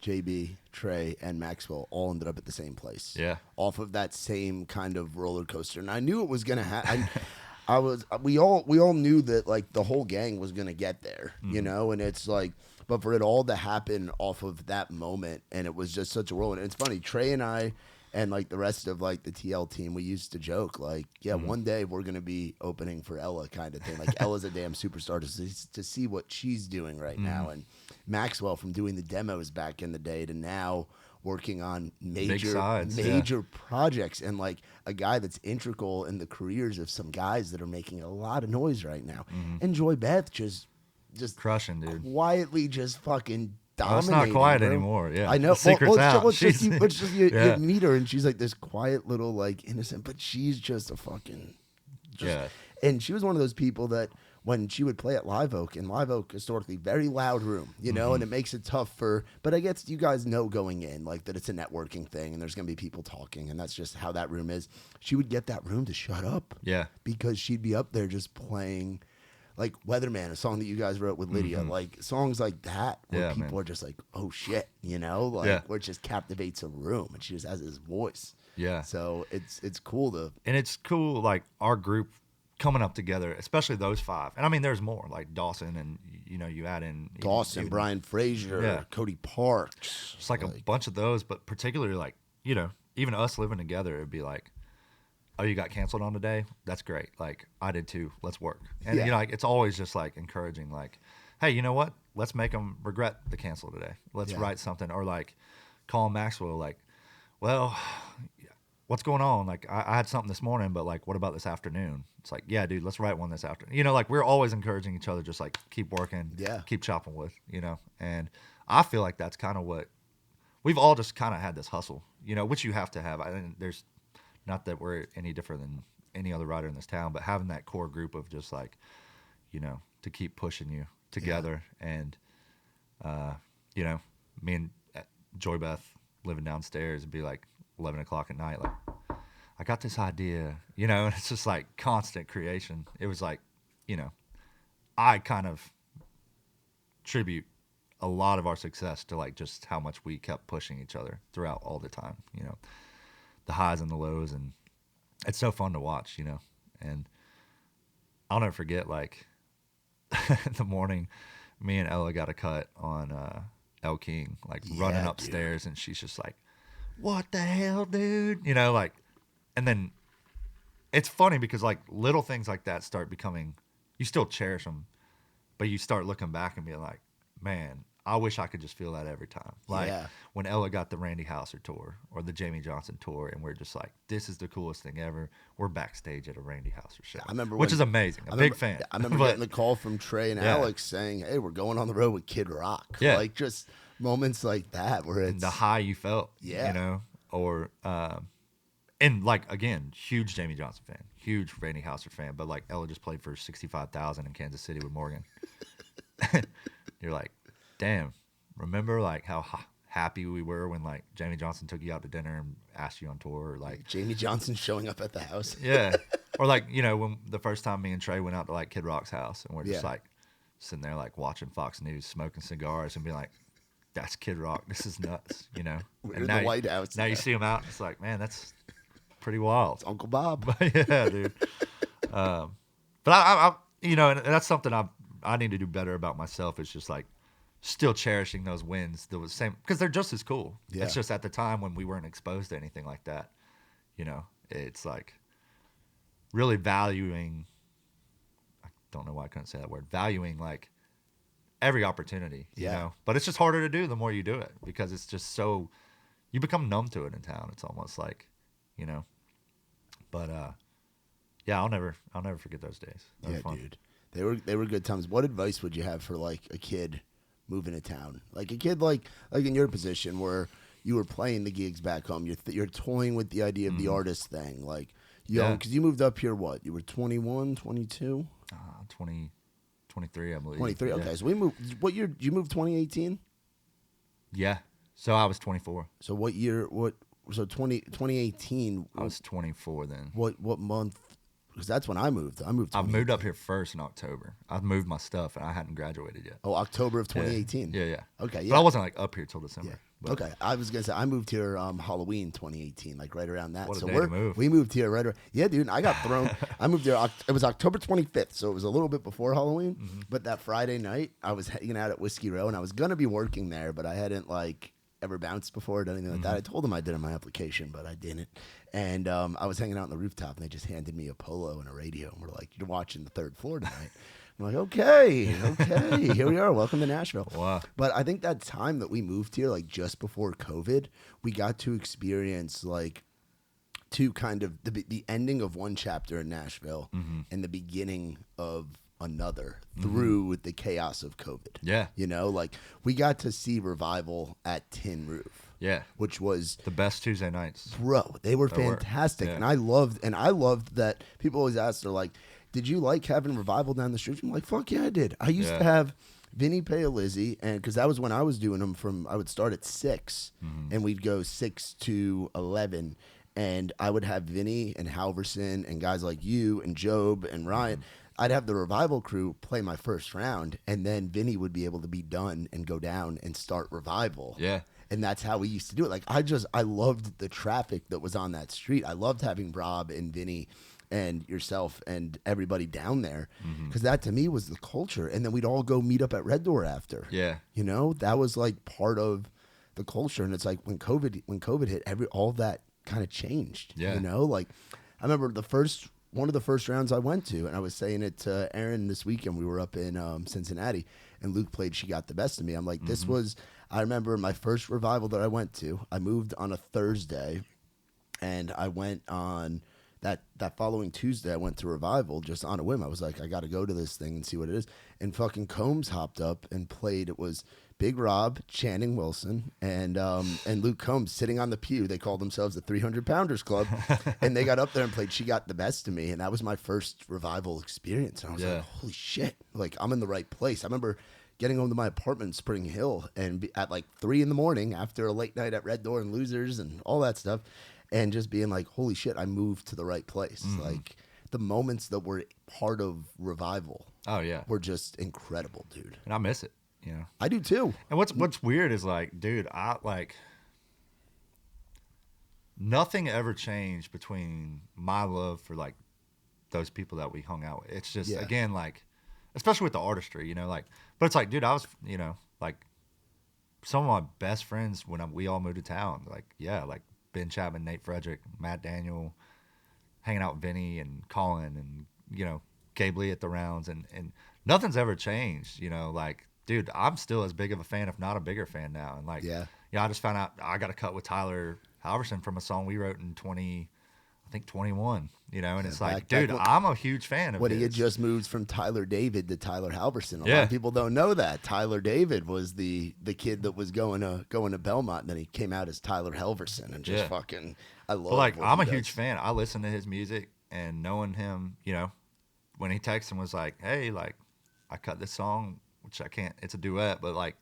S2: JB, Trey, and Maxwell all ended up at the same place.
S3: Yeah.
S2: Off of that same kind of roller coaster. And I knew it was gonna happen. We all knew that like the whole gang was gonna get there, you know, and it's like, but for it all to happen off of that moment, and it was just such a whirlwind. And it's funny, Trey and I And like the rest of like the TL team, we used to joke like, yeah, one day we're gonna be opening for Ella kind of thing. Like Ella's a damn superstar to see what she's doing right now. And Maxwell from doing the demos back in the day to now working on major projects, and like a guy that's integral in the careers of some guys that are making a lot of noise right now. And Joy Beth just
S3: crushing, dude.
S2: Quietly just fucking dominating.
S3: It's not quiet
S2: bro.
S3: anymore. Yeah,
S2: I know.
S3: The secret's out.
S2: It's just you meet her and she's like this quiet little like innocent, but she's just a fucking And she was one of those people that when she would play at Live Oak, and Live Oak historically very loud room, you know, and it makes it tough for. But I guess you guys know going in like that it's a networking thing, and there's gonna be people talking, and that's just how that room is. She would get that room to shut up, because she'd be up there just playing, like Weatherman, a song that you guys wrote with Lydia, like songs like that, where people are just like, oh shit, you know, like where it just captivates a room, and she just has this voice. Yeah, so it's cool
S3: and it's cool like our group coming up together, especially those five. And I mean, there's more like Dawson, and you know, you add in
S2: Dawson, Brian Frazier, Cody Parks.
S3: It's like a bunch of those, but particularly like, you know, even us living together, it'd be like, oh, you got canceled on today? That's great. Like, I did too. Let's work. And, you know, like, it's always just like encouraging, like, hey, you know what? Let's make them regret the cancel today. Let's write something. Or like, call Maxwell, like, well, what's going on? Like, I had something this morning, but like, what about this afternoon? It's like, yeah, dude, let's write one this afternoon. You know, like, we're always encouraging each other, just like, keep working, keep chopping with, you know. And I feel like that's kind of what we've all just kind of had, this hustle, you know, which you have to have. I think there's not that we're any different than any other writer in this town, but having that core group of just like, you know, to keep pushing you together. And, you know, me and Joy Beth living downstairs would be like 11 o'clock at night, like, I got this idea, you know, and it's just like constant creation. It was like, you know, I kind of tribute a lot of our success to like just how much we kept pushing each other throughout all the time, you know, the highs and the lows. And it's so fun to watch, you know. And I'll never forget, like, the morning me and Ella got a cut on El King, like running upstairs, and she's just like, what the hell, dude? You know, like, and then it's funny because like little things like that start becoming, you still cherish them, but you start looking back and being like, man, I wish I could just feel that every time. Like when Ella got the Randy Houser tour or the Jamie Johnson tour, and we're just like, this is the coolest thing ever. We're backstage at a Randy Houser show, which is amazing. Big fan.
S2: I remember getting the call from Trey and Alex saying, hey, we're going on the road with Kid Rock. Yeah. Like just moments like that where it's
S3: the high you felt, you know, or, and like, again, huge Jamie Johnson fan, huge Randy Houser fan, but like Ella just played for 65,000 in Kansas City with Morgan. You're like, damn, remember like how happy we were when like Jamie Johnson took you out to dinner and asked you on tour, or like
S2: Jamie Johnson showing up at the house.
S3: Or like, you know, when the first time me and Trey went out to like Kid Rock's house, and we're just like sitting there like watching Fox News, smoking cigars, and be like, that's Kid Rock. This is nuts, you know.
S2: We're in the White House.
S3: Now you see him out, and it's like, man, that's pretty wild.
S2: It's Uncle Bob.
S3: Yeah, dude. But I you know, and that's something I need to do better about myself. It's just like still cherishing those wins. The same, because they're just as cool. Yeah. It's just at the time when we weren't exposed to anything like that, you know, it's like really valuing. I don't know why I couldn't say that word. Valuing like every opportunity, you know. But it's just harder to do the more you do it, because it's just so, you become numb to it in town. It's almost like, you know. But yeah, I'll never forget those days. They were fun.
S2: Dude, they were good times. What advice would you have for like a kid moving to town, like a kid like in your position where you were playing the gigs back home, you're toying with the idea of the artist thing, like, you know, because you moved up here, what, you were 21, 22?
S3: 23, I believe.
S2: 23, okay. So we moved, what year, did you move 2018?
S3: Yeah, so I was 24.
S2: So what year, so 2018.
S3: I was 24 then.
S2: What month? Because that's when I moved. I moved
S3: up here first in October. I moved my stuff, and I hadn't graduated yet.
S2: Oh, October of 2018.
S3: Yeah.
S2: Okay, yeah.
S3: But I wasn't like up here till December.
S2: Yeah. Okay, I was gonna say I moved here Halloween 2018, like right around that.
S3: What a
S2: so
S3: day to move.
S2: We moved here right around. Yeah, dude, I got thrown. I moved here. It was October 25th, so it was a little bit before Halloween. But that Friday night, I was hanging out at Whiskey Row, and I was gonna be working there, but I hadn't like ever bounced before, done anything like that. I told them I did on my application, but I didn't. And I was hanging out on the rooftop, and they just handed me a polo and a radio, and we're like, "You're watching the third floor tonight." I'm like, okay, here we are. Welcome to Nashville.
S3: Wow.
S2: But I think that time that we moved here, like just before COVID, we got to experience like two kind of the ending of one chapter in Nashville and the beginning of another through the chaos of COVID.
S3: Yeah.
S2: You know, like we got to see Revival at Tin Roof.
S3: Yeah.
S2: Which was
S3: the best Tuesday nights.
S2: Bro, they were fantastic.
S3: Yeah.
S2: And I loved that people always ask, they're like, did you like having Revival down the street? I'm like, fuck yeah, I did. I used to have Vinny Paolizzi, and because that was when I was doing them I would start at 6 and we'd go 6 to 11. And I would have Vinny and Halverson and guys like you and Job and Ryan. I'd have the Revival crew play my first round, and then Vinny would be able to be done and go down and start Revival.
S3: Yeah.
S2: And that's how we used to do it. Like, I loved the traffic that was on that street. I loved having Rob and Vinny and yourself and everybody down there, because that to me was the culture. And then we'd all go meet up at Red Door after.
S3: Yeah.
S2: You know, that was like part of the culture. And it's like when COVID hit, all that kind of changed.
S3: Yeah.
S2: You know, like I remember one of the first rounds I went to, and I was saying it to Aaron this weekend. We were up in Cincinnati, and Luke played She Got the Best of Me. I'm like, I remember my first Revival that I went to. I moved on a Thursday, and I went on that following Tuesday. I went to Revival just on a whim. I was like, I got to go to this thing and see what it is. And fucking Combs hopped up and played. It was Big Rob, Channing Wilson, and Luke Combs sitting on the pew. They called themselves the 300 Pounders Club, and they got up there and played She Got the Best of Me, and that was my first Revival experience. And I was like, holy shit, like I'm in the right place. I remember getting home to my apartment in Spring Hill and at like 3 a.m. after a late night at Red Door and Losers and all that stuff, and just being like, holy shit, I moved to the right place. Like the moments that were part of Revival were just incredible, dude.
S3: And I miss it. You know,
S2: I do too.
S3: And what's weird is like, dude, nothing ever changed between my love for like those people that we hung out with. It's just again like, especially with the artistry, you know, like, but it's like, dude, I was, you know, like some of my best friends when we all moved to town, like like Ben Chapman, Nate Frederick, Matt Daniel, hanging out with Vinny and Colin and, you know, Gabe Lee at the rounds, and nothing's ever changed, you know, like, dude, I'm still as big of a fan, if not a bigger fan now. And like, I just found out I got a cut with Tyler Halverson from a song we wrote in 21, you know, and it's like, dude, I'm a huge fan of
S2: when
S3: his.
S2: he had just moved from Tyler David to Tyler Halverson. A lot of people don't know that. Tyler David was the kid that was going to Belmont, and then he came out as Tyler Halverson, and just fucking, I love it.
S3: But like, I'm a huge fan. I listen to his music, and knowing him, you know, when he texted and was like, hey, like, I cut this song, which I can't, it's a duet, but like,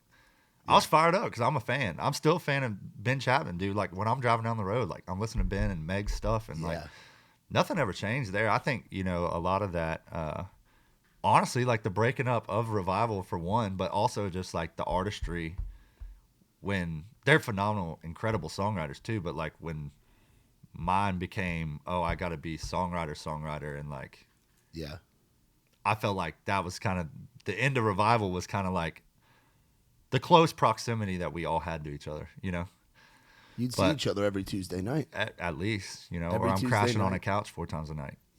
S3: I was fired up because I'm a fan. I'm still a fan of Ben Chapman, dude. Like, when I'm driving down the road, like, I'm listening to Ben and Meg's stuff, and like, nothing ever changed there. I think, you know, a lot of that, honestly, like the breaking up of Revival for one, but also just like the artistry, when they're phenomenal, incredible songwriters too, but like when mine became, I got to be songwriter, and like, I felt like that was kind of the end of Revival, was kind of like the close proximity that we all had to each other, you know.
S2: You'd see each other every Tuesday night.
S3: At least, you know,
S2: Every
S3: or I'm
S2: Tuesday
S3: crashing on
S2: night.
S3: a couch 4 times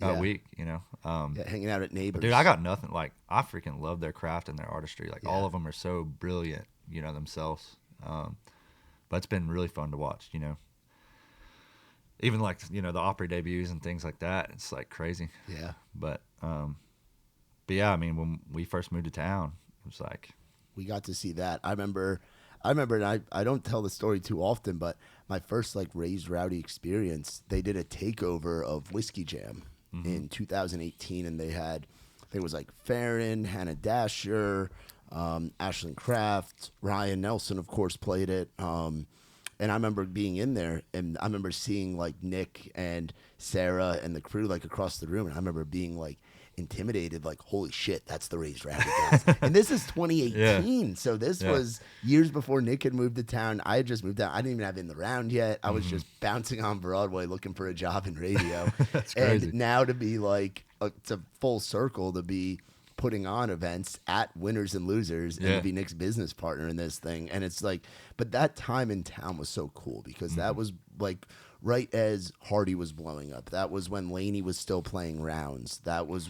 S3: a week, you know.
S2: Hanging out at Neighbors.
S3: Dude, I got nothing. Like, I freaking love their craft and their artistry. Like, all of them are so brilliant, you know, themselves. But it's been really fun to watch, you know. Even like, you know, the Opry debuts and things like that. It's like crazy.
S2: Yeah.
S3: But yeah, I mean, when we first moved to town, it was like,
S2: we got to see that. I remember, and I don't tell the story too often, but my first like Raised Rowdy experience, they did a takeover of Whiskey Jam in 2018, and they had, I think it was like Farron, Hannah Dasher, Ashlyn Kraft, Ryan Nelson, of course, played it. And I remember being in there, and I remember seeing like Nick and Sarah and the crew like across the room, and I remember being like intimidated, like, holy shit, that's the Raised Rowdy guys. And this is 2018, so this was years before Nick had moved to town. I had just moved out. I didn't even have In the Round yet. I was just bouncing on Broadway looking for a job in radio.
S3: That's crazy.
S2: And now to be like, it's a full circle to be putting on events at Winners and Losers and to be Nick's business partner in this thing. And it's like, but that time in town was so cool because that was like right as Hardy was blowing up. That was when Laney was still playing rounds. That was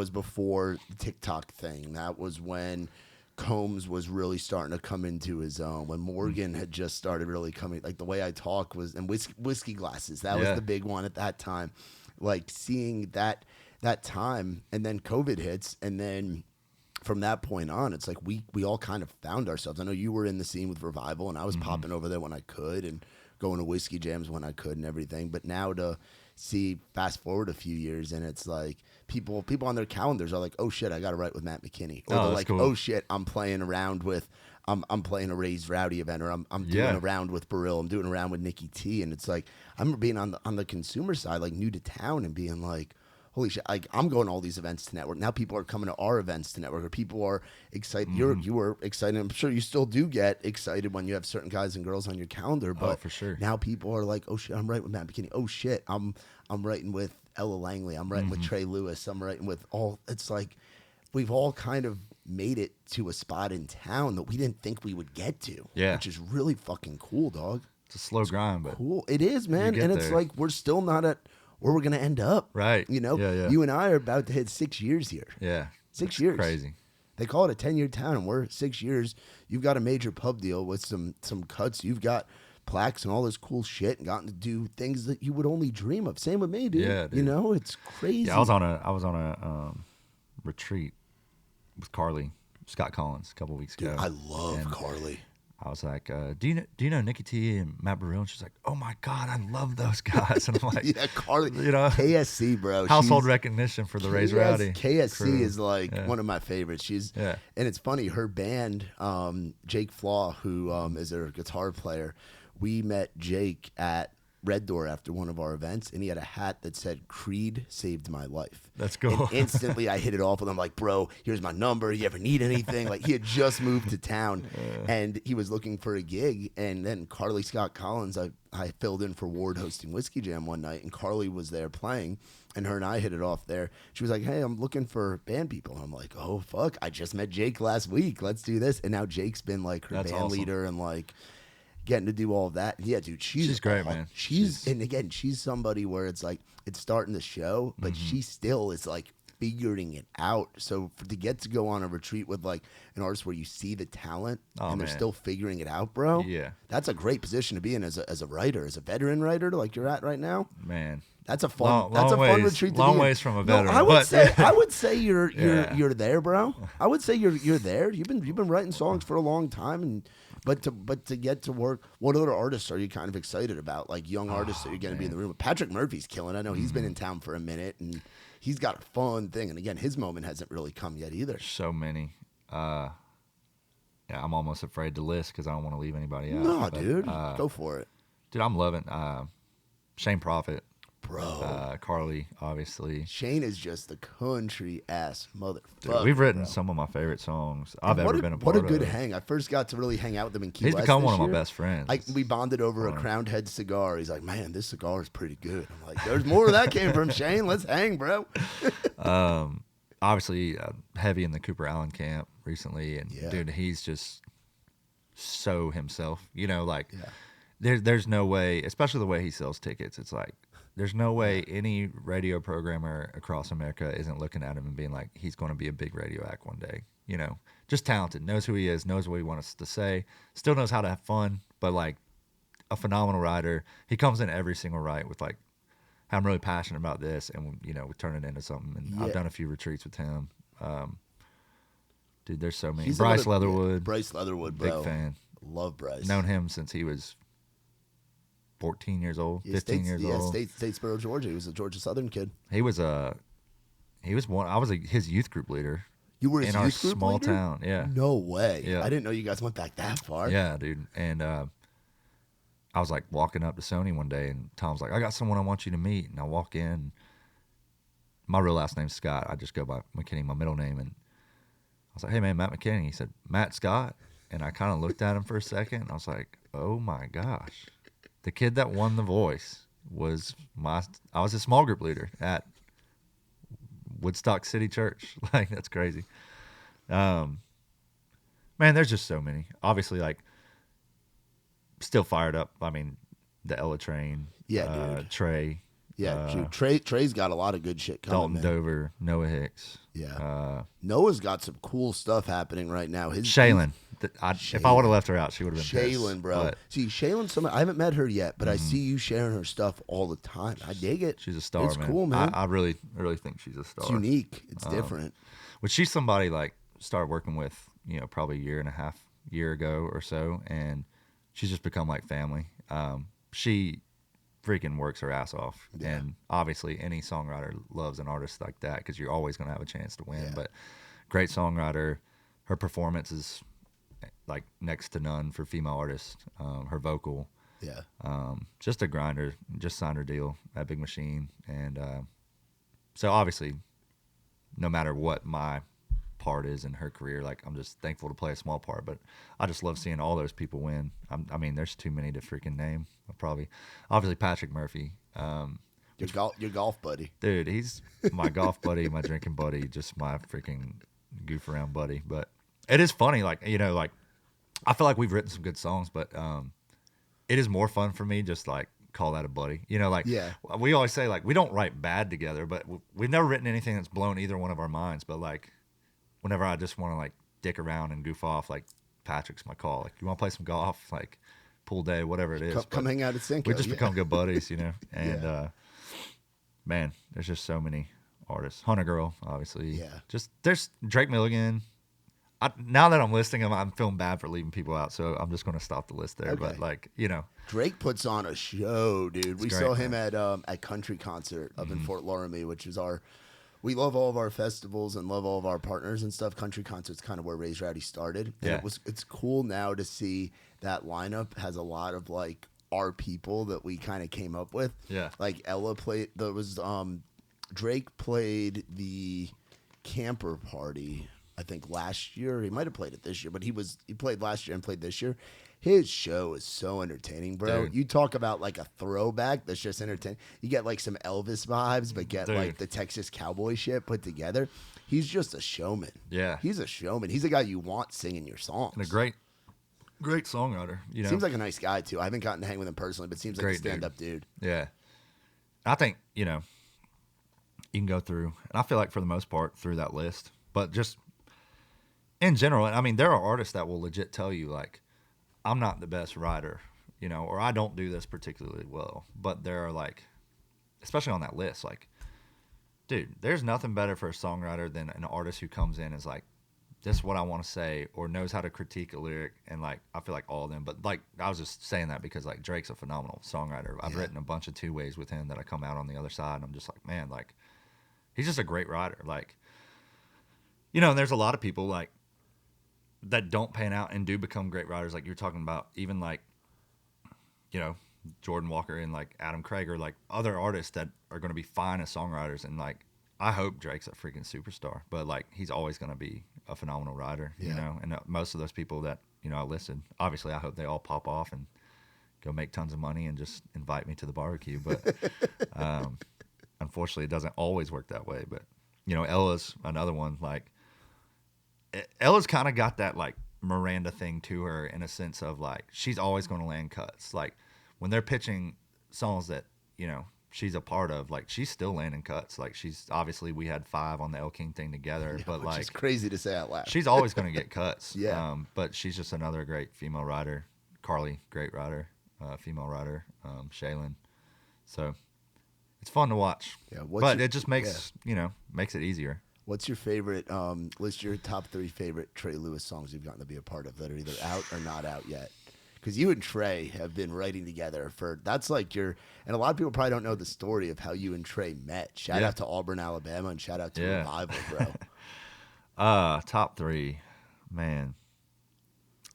S2: before the TikTok thing. That was when Combs was really starting to come into his own, when Morgan had just started really coming, like the way I talk was, and whiskey glasses, that was the big one at that time. Like seeing that time, and then COVID hits, and then from that point on, it's like we all kind of found ourselves. I know you were in the scene with Revival, and I was popping over there when I could, and going to whiskey jams when I could and everything. But now to see, fast forward a few years, and it's like people on their calendars are like, oh shit, I got to write with Matt McKinney, or they're like, cool. Oh shit, I'm playing around with, I'm playing a Raised Rowdy event, or I'm doing a round with Burrill, I'm doing a round with Nikki T, and it's like I remember being on the consumer side, like new to town, and being like, holy shit, like I'm going to all these events to network. Now people are coming to our events to network, or people are excited. You were excited. I'm sure you still do get excited when you have certain guys and girls on your calendar, but
S3: for sure.
S2: Now people are like, oh shit, I'm writing with Matt McKinney. Oh shit, I'm writing with Ella Langley. I'm writing with Trey Lewis. I'm writing with all. It's like we've all kind of made it to a spot in town that we didn't think we would get to.
S3: Yeah,
S2: which is really fucking cool, dog.
S3: It's a slow grind, but
S2: cool. It is, man, and it's like we're still not at where we're going to end up.
S3: Right.
S2: You know, you and I are about to hit 6 years here.
S3: Yeah.
S2: 6 years.
S3: Crazy.
S2: They call it a 10-year town, and we're 6 years. You've got a major pub deal with some cuts. You've got plaques and all this cool shit, and gotten to do things that you would only dream of. Same with me, dude.
S3: Yeah, dude.
S2: You know, it's crazy.
S3: Yeah, I was on a retreat with Carly Scott Collins a couple weeks ago.
S2: Dude, I love Carly.
S3: I was like, do you know Nikki T and Matt Burrill? And she's like, oh my God, I love those guys. And I'm like,
S2: yeah, Carly,
S3: you know,
S2: KSC, bro.
S3: Household recognition for the Raised Rowdy.
S2: KSC
S3: crew.
S2: is like one of my favorites. And it's funny, her band, Jake Flaw, who is their guitar player, we met Jake at Red Door after one of our events, and he had a hat that said "Creed saved my life."
S3: That's cool.
S2: And instantly, I hit it off with him like, "Bro, here's my number. You ever need anything?" Like he had just moved to town, and he was looking for a gig. And then Carly Scott Collins, I filled in for Ward hosting Whiskey Jam one night, and Carly was there playing, and her and I hit it off there. She was like, "Hey, I'm looking for band people." And I'm like, "Oh fuck, I just met Jake last week. Let's do this." And now Jake's been like her band leader and like getting to do all of that. Yeah, dude, she's
S3: great, man.
S2: And again, she's somebody where it's like it's starting to show, but she still is like figuring it out. So to get to go on a retreat with like an artist where you see the talent and they're still figuring it out, bro. Yeah, that's a great position to be in as a writer, as a veteran writer, like you're at right now.
S3: Man,
S2: that's a fun. That's a fun retreat.
S3: Long ways from a veteran.
S2: No, I would say you're there, bro. I would say you're there. You've been writing songs for a long time, and. But to get to work, what other artists are you kind of excited about? Like young artists that you're going to be in the room with? Patrick Murphy's killing. I know he's been in town for a minute, and he's got a fun thing. And again, his moment hasn't really come yet either.
S3: So many. Yeah, I'm almost afraid to list because I don't want to leave anybody out.
S2: No, dude, go for it.
S3: Dude, I'm loving Shane Prophet.
S2: Bro.
S3: Carly, obviously.
S2: Shane is just the country ass motherfucker.
S3: Dude, we've written some of my favorite songs I've ever been a part of.
S2: What a good hang. I first got to really hang out with him in Key West.
S3: He's become one of
S2: my
S3: best friends.
S2: We bonded over a Crowned Head cigar. He's like, man, this cigar is pretty good. I'm like, there's more of that came from Shane. Let's hang, bro.
S3: Obviously, heavy in the Cooper Allen camp recently. And, dude, he's just so himself. You know, like, there's no way, especially the way he sells tickets, it's like, there's no way any radio programmer across America isn't looking at him and being like, he's going to be a big radio act one day. You know, just talented, knows who he is, knows what he wants us to say, still knows how to have fun, but like a phenomenal writer. He comes in every single write with like, I'm really passionate about this, and you know, we turn it into something. And I've done a few retreats with him. Dude, there's so many. Bryce Leatherwood.
S2: Bryce Leatherwood, bro.
S3: Big fan.
S2: Love Bryce.
S3: Known him since he was 14 years old, 15 years old.
S2: Statesboro, Georgia. He was a Georgia Southern kid.
S3: He was one. I was his youth group leader.
S2: You were his
S3: in our
S2: youth group
S3: small
S2: leader?
S3: town. Yeah.
S2: No way.
S3: Yeah.
S2: I didn't know you guys went back that far.
S3: Yeah, dude. And I was like walking up to Sony one day, and Tom's like, "I got someone I want you to meet." And I walk in. My real last name's Scott. I just go by McKinney, my middle name. And I was like, "Hey, man, Matt McKinney." He said, "Matt Scott." And I kind of looked at him for a second, and I was like, "Oh my gosh." The kid that won The Voice was I was his small group leader at Woodstock City Church. Like, that's crazy. Man, there's just so many. Obviously, like, still fired up. I mean, the Ella Train.
S2: Yeah, dude.
S3: Trey.
S2: Yeah, dude. Trey's got a lot of good shit coming.
S3: Dalton Dover, Noah Hicks.
S2: Yeah. Noah's got some cool stuff happening right now.
S3: Shaylin. If I would have left her out, she would have been
S2: Shaylin,
S3: pissed,
S2: bro.
S3: But,
S2: see, Shaylin, I haven't met her yet, but I see you sharing her stuff all the time. I dig it.
S3: she's a star,
S2: it's
S3: man.
S2: Cool, man.
S3: I really think she's a star.
S2: It's unique. It's different.
S3: But she's somebody, like, started working with, probably a year and a half ago or so, and she's just become like family. She freaking works her ass off. Yeah. And obviously any songwriter loves an artist like that because you're always going to have a chance to win. Yeah. But great songwriter. Her performance is like next to none for female artists. Her vocal.
S2: Yeah.
S3: Just a grinder. Just signed her deal at Big Machine. And so obviously no matter what my part is in her career, like, I'm just thankful to play a small part, but I just love seeing all those people win. I mean, there's too many to freaking name. Obviously Patrick Murphy,
S2: your golf buddy,
S3: dude. He's my golf buddy, my drinking buddy, just my freaking goof around buddy. But it is funny, like, like, I feel like we've written some good songs, but it is more fun for me just like call that a buddy, like,
S2: yeah.
S3: We always say, like, we don't write bad together, but we've never written anything that's blown either one of our minds. But like, whenever I just want to, like, dick around and goof off, like, Patrick's my call. Like, you want to play some golf, like, pool day, whatever it is.
S2: Come hang out at Cinco.
S3: We just become good buddies, And man, there's just so many artists. Hunter Girl, obviously.
S2: Yeah.
S3: Just there's Drake Milligan. Now that I'm listing them, I'm feeling bad for leaving people out, so I'm just going to stop the list there. Okay. But like,
S2: Drake puts on a show, dude. We
S3: great,
S2: saw him at Country Concert up in Fort Laramie, which is we love all of our festivals and love all of our partners and stuff. Country Concert's kind of where Raise Rowdy started. And it's cool now to see that lineup has a lot of like our people that we kind of came up with.
S3: Yeah.
S2: Like Ella played, Drake played the Camper Party, I think last year. He might have played it this year, but he played last year and played this year. His show is so entertaining, bro.
S3: Dude.
S2: You talk about like a throwback that's just entertaining. You get like some Elvis vibes, but get like the Texas cowboy shit put together. He's just a showman.
S3: Yeah.
S2: He's a showman. He's a guy you want singing your songs.
S3: And a great songwriter.
S2: Seems like a nice guy too. I haven't gotten to hang with him personally, but seems like
S3: great
S2: a stand-up dude.
S3: Yeah. I think, you can go through, and I feel like for the most part through that list, but just in general, I mean, there are artists that will legit tell you, like, I'm not the best writer, or I don't do this particularly well. But there are, like, especially on that list, like, dude, there's nothing better for a songwriter than an artist who comes in and is like, this is what I want to say, or knows how to critique a lyric. And, like, I feel like all of them. But, like, I was just saying that because, like, Drake's a phenomenal songwriter. I've written a bunch of two ways with him that I come out on the other side, and I'm just like, man, like, he's just a great writer. Like, and there's a lot of people, like, that don't pan out and do become great writers, like you're talking about, even like, Jordan Walker and like Adam Craig, or like other artists that are going to be fine as songwriters. And like, I hope Drake's a freaking superstar, but like, he's always going to be a phenomenal writer, and most of those people that, I listed, obviously I hope they all pop off and go make tons of money and just invite me to the barbecue. But unfortunately it doesn't always work that way. But, Ella's another one. Like, Ella's kind of got that like Miranda thing to her, in a sense of like, she's always going to land cuts. Like, when they're pitching songs that, she's a part of, like, she's still landing cuts. Like, she's obviously, we had 5 on the El King thing together, but like,
S2: it's crazy to say out loud.
S3: She's always going to get cuts.
S2: Yeah.
S3: But she's just another great female writer. Carly, great writer, female writer. Shaylin. So it's fun to watch. Yeah. But it just makes, makes it easier.
S2: What's your favorite, list your top 3 favorite Trey Lewis songs you've gotten to be a part of that are either out or not out yet? Because you and Trey have been writing together that's like and a lot of people probably don't know the story of how you and Trey met. Shout out to Auburn, Alabama, and shout out to Revival, bro.
S3: Top 3, man.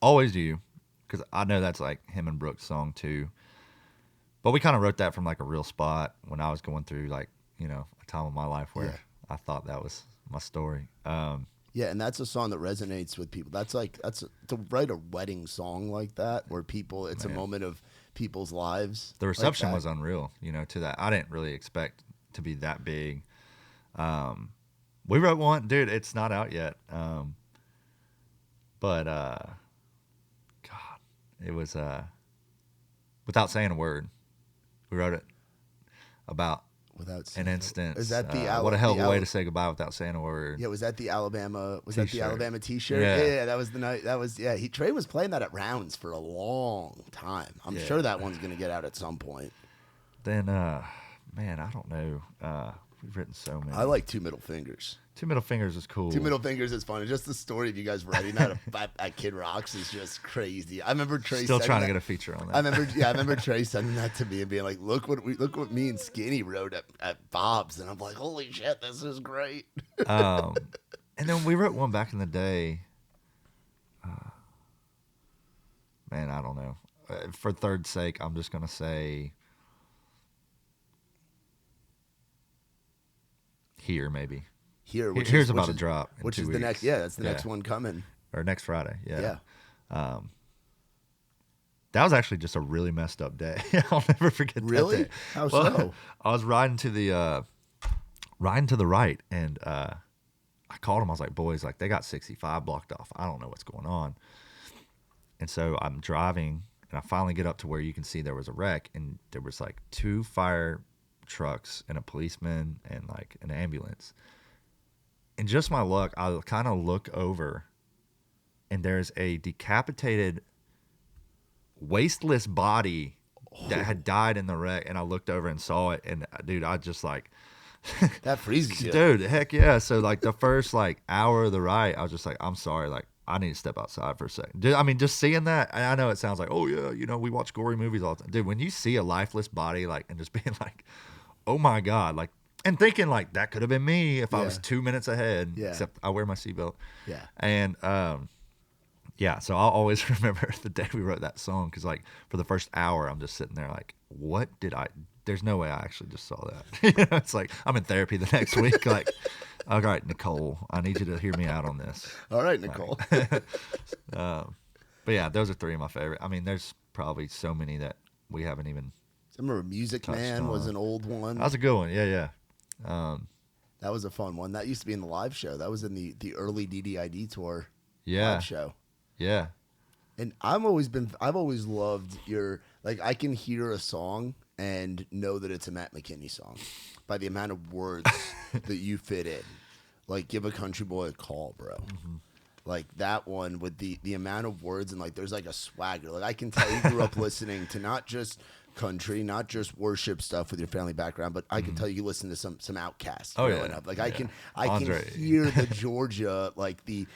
S3: Always You, because I know that's like him and Brooke's song too. But we kind of wrote that from like a real spot when I was going through like, a time of my life where I thought that was my story.
S2: Yeah, and that's a song that resonates with people. To write a wedding song like that, where it's a moment of people's lives.
S3: The reception was unreal, to that. I didn't really expect to be that big. We wrote one, dude. It's not out yet. But God, it was without saying a word. We wrote it about
S2: Without
S3: an instance.
S2: Is that the
S3: what a hell of a way to say goodbye without saying a word.
S2: Yeah, was that the Alabama? Was
S3: T-shirt.
S2: that the Alabama T-shirt? Yeah, that was the night. That was Trey was playing that at Rounds for a long time. I'm sure that one's gonna get out at some point.
S3: Then, man, I don't know. We've written so many.
S2: I like Two Middle Fingers.
S3: Two Middle Fingers is cool.
S2: Two Middle Fingers is fun. Just the story of you guys writing that at Kid Rocks is just crazy. I remember Trey
S3: still trying to get a feature on that.
S2: I remember Trey sending that to me and being like, "Look what me and Skinny wrote at Bob's," and I'm like, "Holy shit, this is great."
S3: And then we wrote one back in the day. Man, I don't know. For third's sake, I'm just gonna say here maybe. Here's about to drop.
S2: Which is the next? Yeah, that's the next one coming.
S3: Or next Friday. Yeah.
S2: Yeah.
S3: That was actually just a really messed up day. I'll never forget that day.
S2: How so?
S3: I was riding to the right, and I called them. I was like, boys, like they got 65 blocked off. I don't know what's going on. And so I'm driving, and I finally get up to where you can see there was a wreck, and there was like 2 fire trucks and a policeman and like an ambulance. And just my luck, I kind of look over, and there's a decapitated, wasteless body that had died in the wreck. And I looked over and saw it, and dude, I just like
S2: that freezes you,
S3: dude. Heck yeah! So like the first like hour of the ride, I was just like, I'm sorry, like I need to step outside for a second. Dude, I mean, just seeing that, and I know it sounds like, oh yeah, you know, we watch gory movies all the time, dude. When you see a lifeless body, like, and just being like, oh my god, like. And thinking like that could have been me if I was 2 minutes ahead.
S2: Yeah.
S3: Except I wear my seatbelt.
S2: Yeah.
S3: And so I'll always remember the day we wrote that song, because like for the first hour I'm just sitting there like, what did I? There's no way I actually just saw that. You know, it's like I'm in therapy the next week. Like, all right, Nicole, I need you to hear me out on this.
S2: All right, Nicole.
S3: But yeah, those are 3 of my favorite. I mean, there's probably so many that we haven't even.
S2: I remember Music Man was an old one.
S3: That was a good one. Yeah.
S2: That was a fun one. That used to be in the live show. That was in the early DDID tour live show.
S3: Yeah.
S2: And I've always loved your, like, I can hear a song and know that it's a Matt McKinney song by the amount of words that you fit in. Like, Give a Country Boy a Call, bro. Mm-hmm. Like that one with the amount of words, and like there's like a swagger. Like I can tell you grew up listening to not just country, not just worship stuff with your family background, but I can tell you listen to some Outkast growing up. Like I can hear the Georgia, like the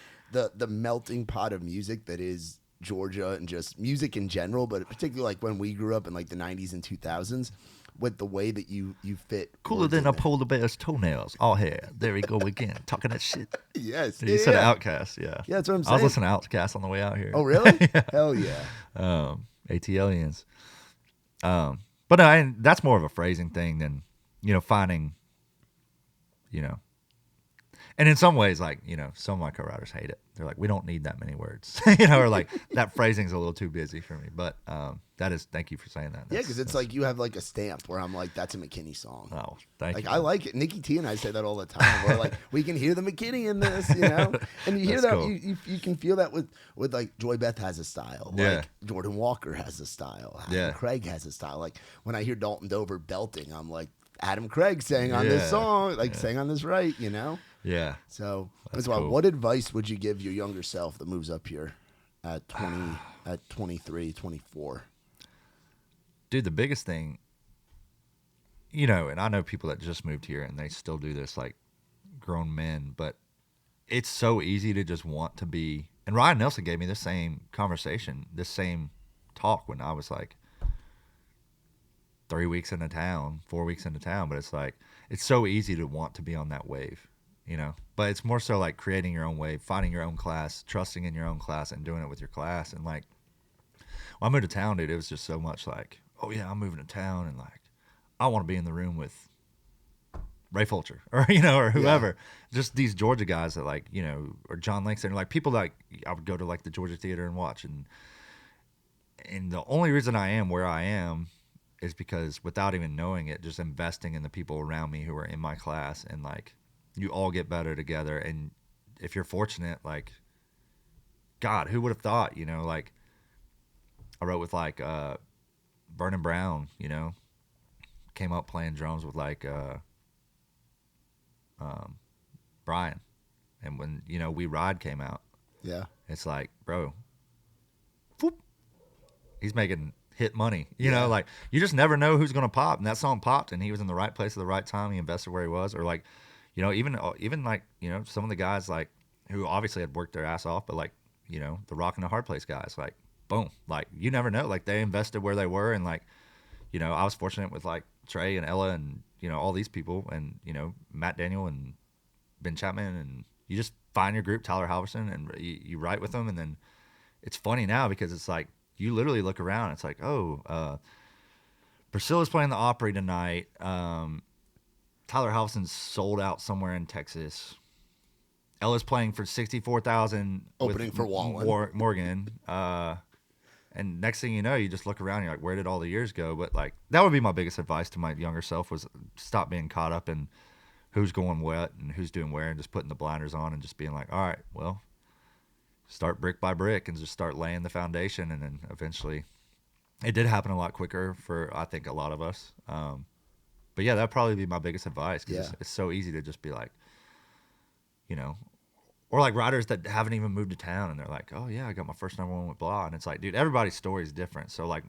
S2: melting pot of music that is Georgia, and just music in general, but particularly like when we grew up in like the 90s and 2000s. With the way that you fit.
S3: Cooler than a polar bear's toenails. Oh, here. There we go again. Talking that shit.
S2: Yes.
S3: You said Outkast, yeah.
S2: Yeah, that's what I'm saying.
S3: I was listening to Outkast on the way out here.
S2: Oh, really?
S3: Yeah.
S2: Hell yeah.
S3: ATLians. But no, that's more of a phrasing thing than, finding, and in some ways, like, some of my co-writers hate it. They're like, we don't need that many words, or like that phrasing's a little too busy for me. But thank you for saying that.
S2: Yeah, because it's like you have like a stamp where I'm like, that's a McKinney song.
S3: Oh, thank you.
S2: Like I like it. Nikki T and I say that all the time. We're like, we can hear the McKinney in this, and you hear that, cool. you can feel that with like Joy Beth has a style. Like Jordan Walker has a style. Adam Craig has a style. Like when I hear Dalton Dover belting, I'm like, Adam Craig sang on this song, like sang on this right,
S3: Yeah.
S2: So
S3: that's
S2: cool. What advice would you give your younger self that moves up here at 20, at 23, 24?
S3: Dude, the biggest thing, and I know people that just moved here and they still do this, like grown men, but it's so easy to just want to be. And Ryan Nelson gave me the same conversation, this same talk when I was like 3 weeks into town, 4 weeks into town. But it's like, it's so easy to want to be on that wave, but it's more so like creating your own wave, finding your own class, trusting in your own class and doing it with your class. And like, when I moved to town, dude, it was just so much like, oh yeah, I'm moving to town, and like, I want to be in the room with Ray Fulcher or, or whoever. Yeah. Just these Georgia guys that like, or John Langston, like people like I would go to like the Georgia Theater and watch. And the only reason I am where I am is because without even knowing it, just investing in the people around me who are in my class and like, you all get better together. And if you're fortunate, like, God, who would have thought, like, I wrote with like Vernon Brown, came up playing drums with like Brian. And when, We Ride came out,
S2: Yeah.
S3: it's like, bro, whoop, he's making hit money. Like, you just never know who's going to pop. And that song popped, and he was in the right place at the right time. He invested where he was. Or like, even like, some of the guys like who obviously had worked their ass off, but like, the Rock and the Hard Place guys, like, boom, like, you never know. Like, they invested where they were. And like, I was fortunate with like Trey and Ella and, all these people, and, Matt Daniel and Ben Chapman, and you just find your group, Tyler Halverson, and you write with them. And then it's funny now because it's like, you literally look around. It's like, Priscilla's playing the Opry tonight. Tyler Halverson's sold out somewhere in Texas. Ella's playing for 64,000.
S2: Opening for Wallen.
S3: Morgan. And next thing you know, you just look around. And you're like, where did all the years go? But like, that would be my biggest advice to my younger self, was stop being caught up in who's going what and who's doing where, and just putting the blinders on and just being like, all right, well, start brick by brick and just start laying the foundation. And then eventually it did happen a lot quicker for, I think, a lot of us. But yeah, that'd probably be my biggest advice, because it's so easy to just be like, or like writers that haven't even moved to town and they're like, oh yeah, I got my first number one with blah. And it's like, dude, everybody's story is different. So like,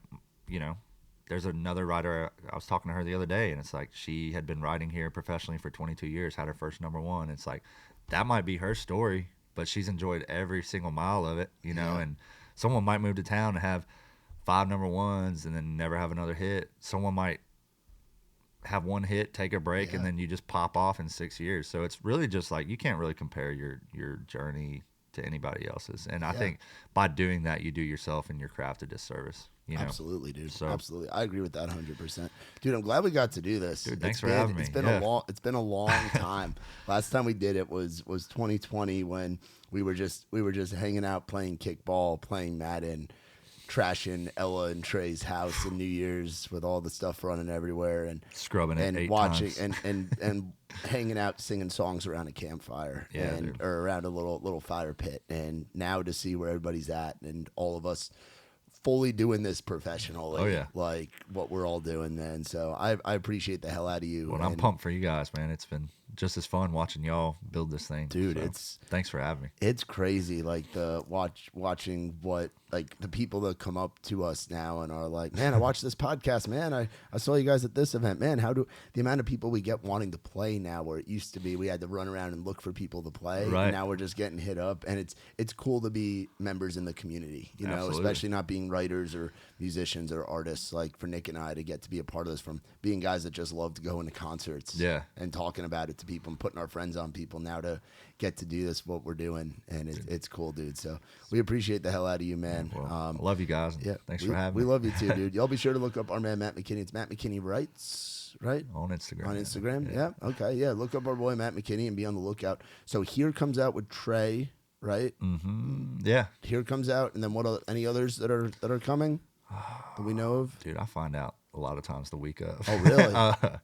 S3: there's another writer, I was talking to her the other day, and it's like, she had been writing here professionally for 22 years, had her first number one. It's like, that might be her story, but she's enjoyed every single mile of it, and someone might move to town and have 5 number ones and then never have another hit. Someone might have one hit, take a break, and then you just pop off in 6 years. So it's really just like, you can't really compare your journey to anybody else's. And I think by doing that, you do yourself and your craft a disservice.
S2: Absolutely, dude.
S3: So,
S2: absolutely, I agree with that 100%. Dude, I'm glad we got to do this.
S3: Dude, thanks for having me.
S2: It's been a long time. Last time we did it was 2020, when we were just hanging out, playing kickball, playing Madden, trashing Ella and Trey's house in New Year's with all the stuff running everywhere, and
S3: scrubbing it
S2: and
S3: 8
S2: watching
S3: times.
S2: and hanging out, singing songs around a campfire, or around a little fire pit. And now to see where everybody's at, and all of us fully doing this professionally, like what we're all doing, man. So I appreciate the hell out of you.
S3: Well, I'm pumped for you guys, man. It's been just as fun watching y'all build this thing,
S2: dude.
S3: So, thanks for having me.
S2: It's crazy, like watching what, like, the people that come up to us now and are like, man, I watched this podcast, man. I saw you guys at this event, man. The amount of people we get wanting to play now, where it used to be we had to run around and look for people to play,
S3: right?
S2: And now we're just getting hit up, and it's cool to be members in the community,
S3: Absolutely.
S2: Especially not being writers or musicians or artists. Like for Nick and I to get to be a part of this, from being guys that just love to go into concerts, and talking about it to people and putting our friends on people, now to get to do this, what we're doing, and it's cool, dude. So we appreciate the hell out of you, man.
S3: Well, I love you guys. Thanks for having me.
S2: We love you too, dude. Y'all be sure to look up our man Matt McKinney. It's Matt McKinney Writes, right?
S3: On Instagram.
S2: On Instagram, yeah. Okay, yeah. Look up our boy Matt McKinney and be on the lookout. So Here comes out with Trey, right?
S3: Mm-hmm. Yeah.
S2: Here comes out, and then any others that are coming that we know of?
S3: Dude, I find out a lot of times the week of.
S2: Oh, really?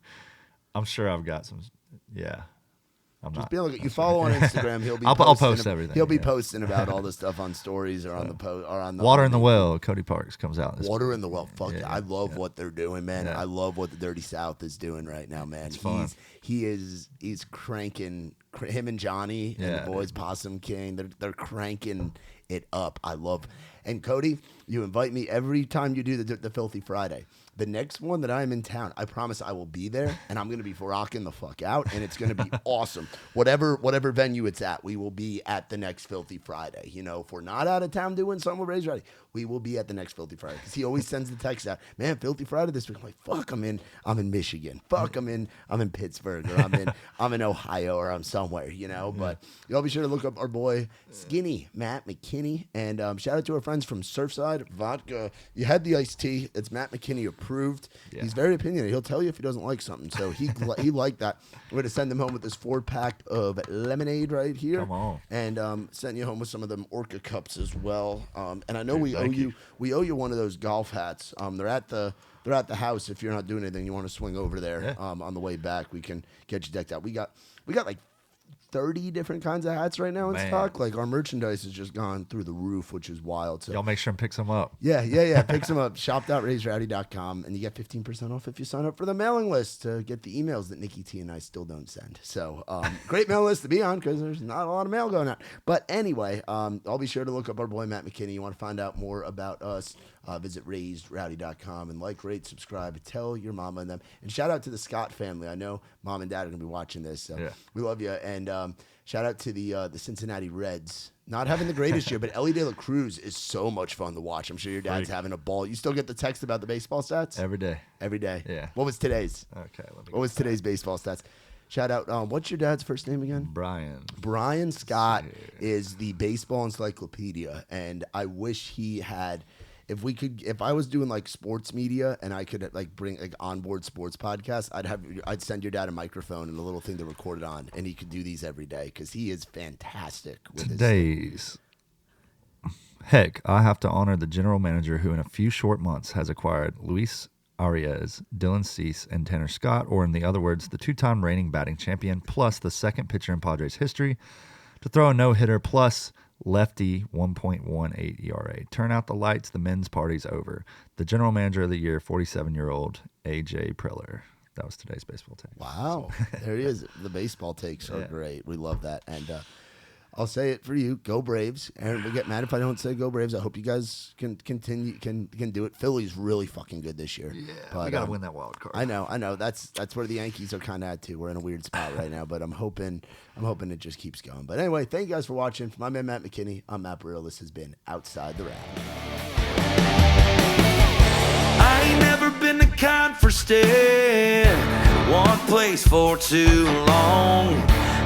S3: I'm sure I've got some. Yeah.
S2: Just be like, you follow on Instagram. He'll be.
S3: I'll post everything.
S2: He'll be posting about all this stuff on stories or on the post or on the
S3: Water in the Well. Cody Parks comes out.
S2: Water in the Well. Fuck yeah, I love what they're doing, man. Yeah. I love what the Dirty South is doing right now, man.
S3: It's fun.
S2: He's cranking him and Johnny and the boys, Possum King. They're cranking it up. I love. And Cody, you invite me every time you do the Filthy Friday. The next one that I'm in town, I promise I will be there, and I'm going to be rocking the fuck out, and it's going to be awesome. Whatever venue it's at, we will be at the next Filthy Friday. If we're not out of town doing something with Rowdy, we will be at the next Filthy Friday, because he always sends the text out, man, Filthy Friday this week. I'm like, fuck, I'm in Michigan. Fuck, I'm in Pittsburgh, or I'm in Ohio, or I'm somewhere, But y'all be sure to look up our boy Skinny Matt McKinney, and shout out to our friends from Surfside Vodka. You had the iced tea. It's Matt McKinney approved. Yeah. He's very opinionated. He'll tell you if he doesn't like something. So he liked that. We're going to send him home with this 4-pack of lemonade right here.
S3: Come on.
S2: And send you home with some of them Orca cups as well. And I know we owe you one of those golf hats. They're at the house. If you're not doing anything, you want to swing over there on the way back, we can get you decked out. We got like 30 different kinds of hats right now in
S3: Man.
S2: stock. Like, our merchandise has just gone through the roof, which is wild. So
S3: Y'all make sure and pick some up.
S2: yeah. Pick some up. Shop.raisedrowdy.com, and you get 15% off if you sign up for the mailing list to get the emails that Nikki T and I still don't send. So great mailing list to be on because there's not a lot of mail going out. But anyway, I'll be sure to look up our boy Matt McKinney. You want to find out more about us, visit raisedrowdy.com and like, rate, subscribe, tell your mama and them. And shout out to the Scott family. I know mom and dad are going to be watching this. So we love you. And shout out to the Cincinnati Reds. Not having the greatest year, but Ellie De La Cruz is so much fun to watch. I'm sure your dad's having a ball. You still get the text about the baseball stats?
S3: Every day.
S2: Every day.
S3: Yeah.
S2: What was today's?
S3: Okay.
S2: What was today's baseball stats? Shout out. What's your dad's first name again?
S3: Brian.
S2: Brian Scott is the baseball encyclopedia, and I wish he had. If I was doing like sports media and I could like bring like onboard sports podcasts, I'd send your dad a microphone and a little thing to record it on, and he could do these every day because he is fantastic with
S3: Today's. Heck, I have to honor the general manager who in a few short months has acquired Luis Arias, Dylan Cease, and Tanner Scott, or in the other words, the two-time reigning batting champion, plus the second pitcher in Padres history to throw a no-hitter, plus lefty 1.18 ERA. Turn out the lights, the men's party's over. The general manager of the year, 47-year-old AJ Preller. That was today's baseball take.
S2: Wow. There he is. The baseball takes are great. We love that. And I'll say it for you. Go Braves. Aaron will get mad if I don't say go Braves. I hope you guys can continue can do it. Philly's really fucking good this year.
S3: Yeah,
S2: but,
S3: we got to win that wild card.
S2: I know. That's where the Yankees are kind of at too. We're in a weird spot right now, but I'm hoping it just keeps going. But anyway, thank you guys for watching. For my man Matt McKinney, I'm Matt Burrill. This has been Outside the Round.
S4: I ain't never been the kind for staying one place for too long.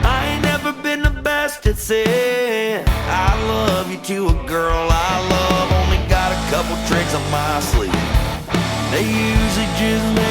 S4: I ain't never been the best at saying I love you to a girl I love. Only got a couple tricks up my sleeve. They usually just make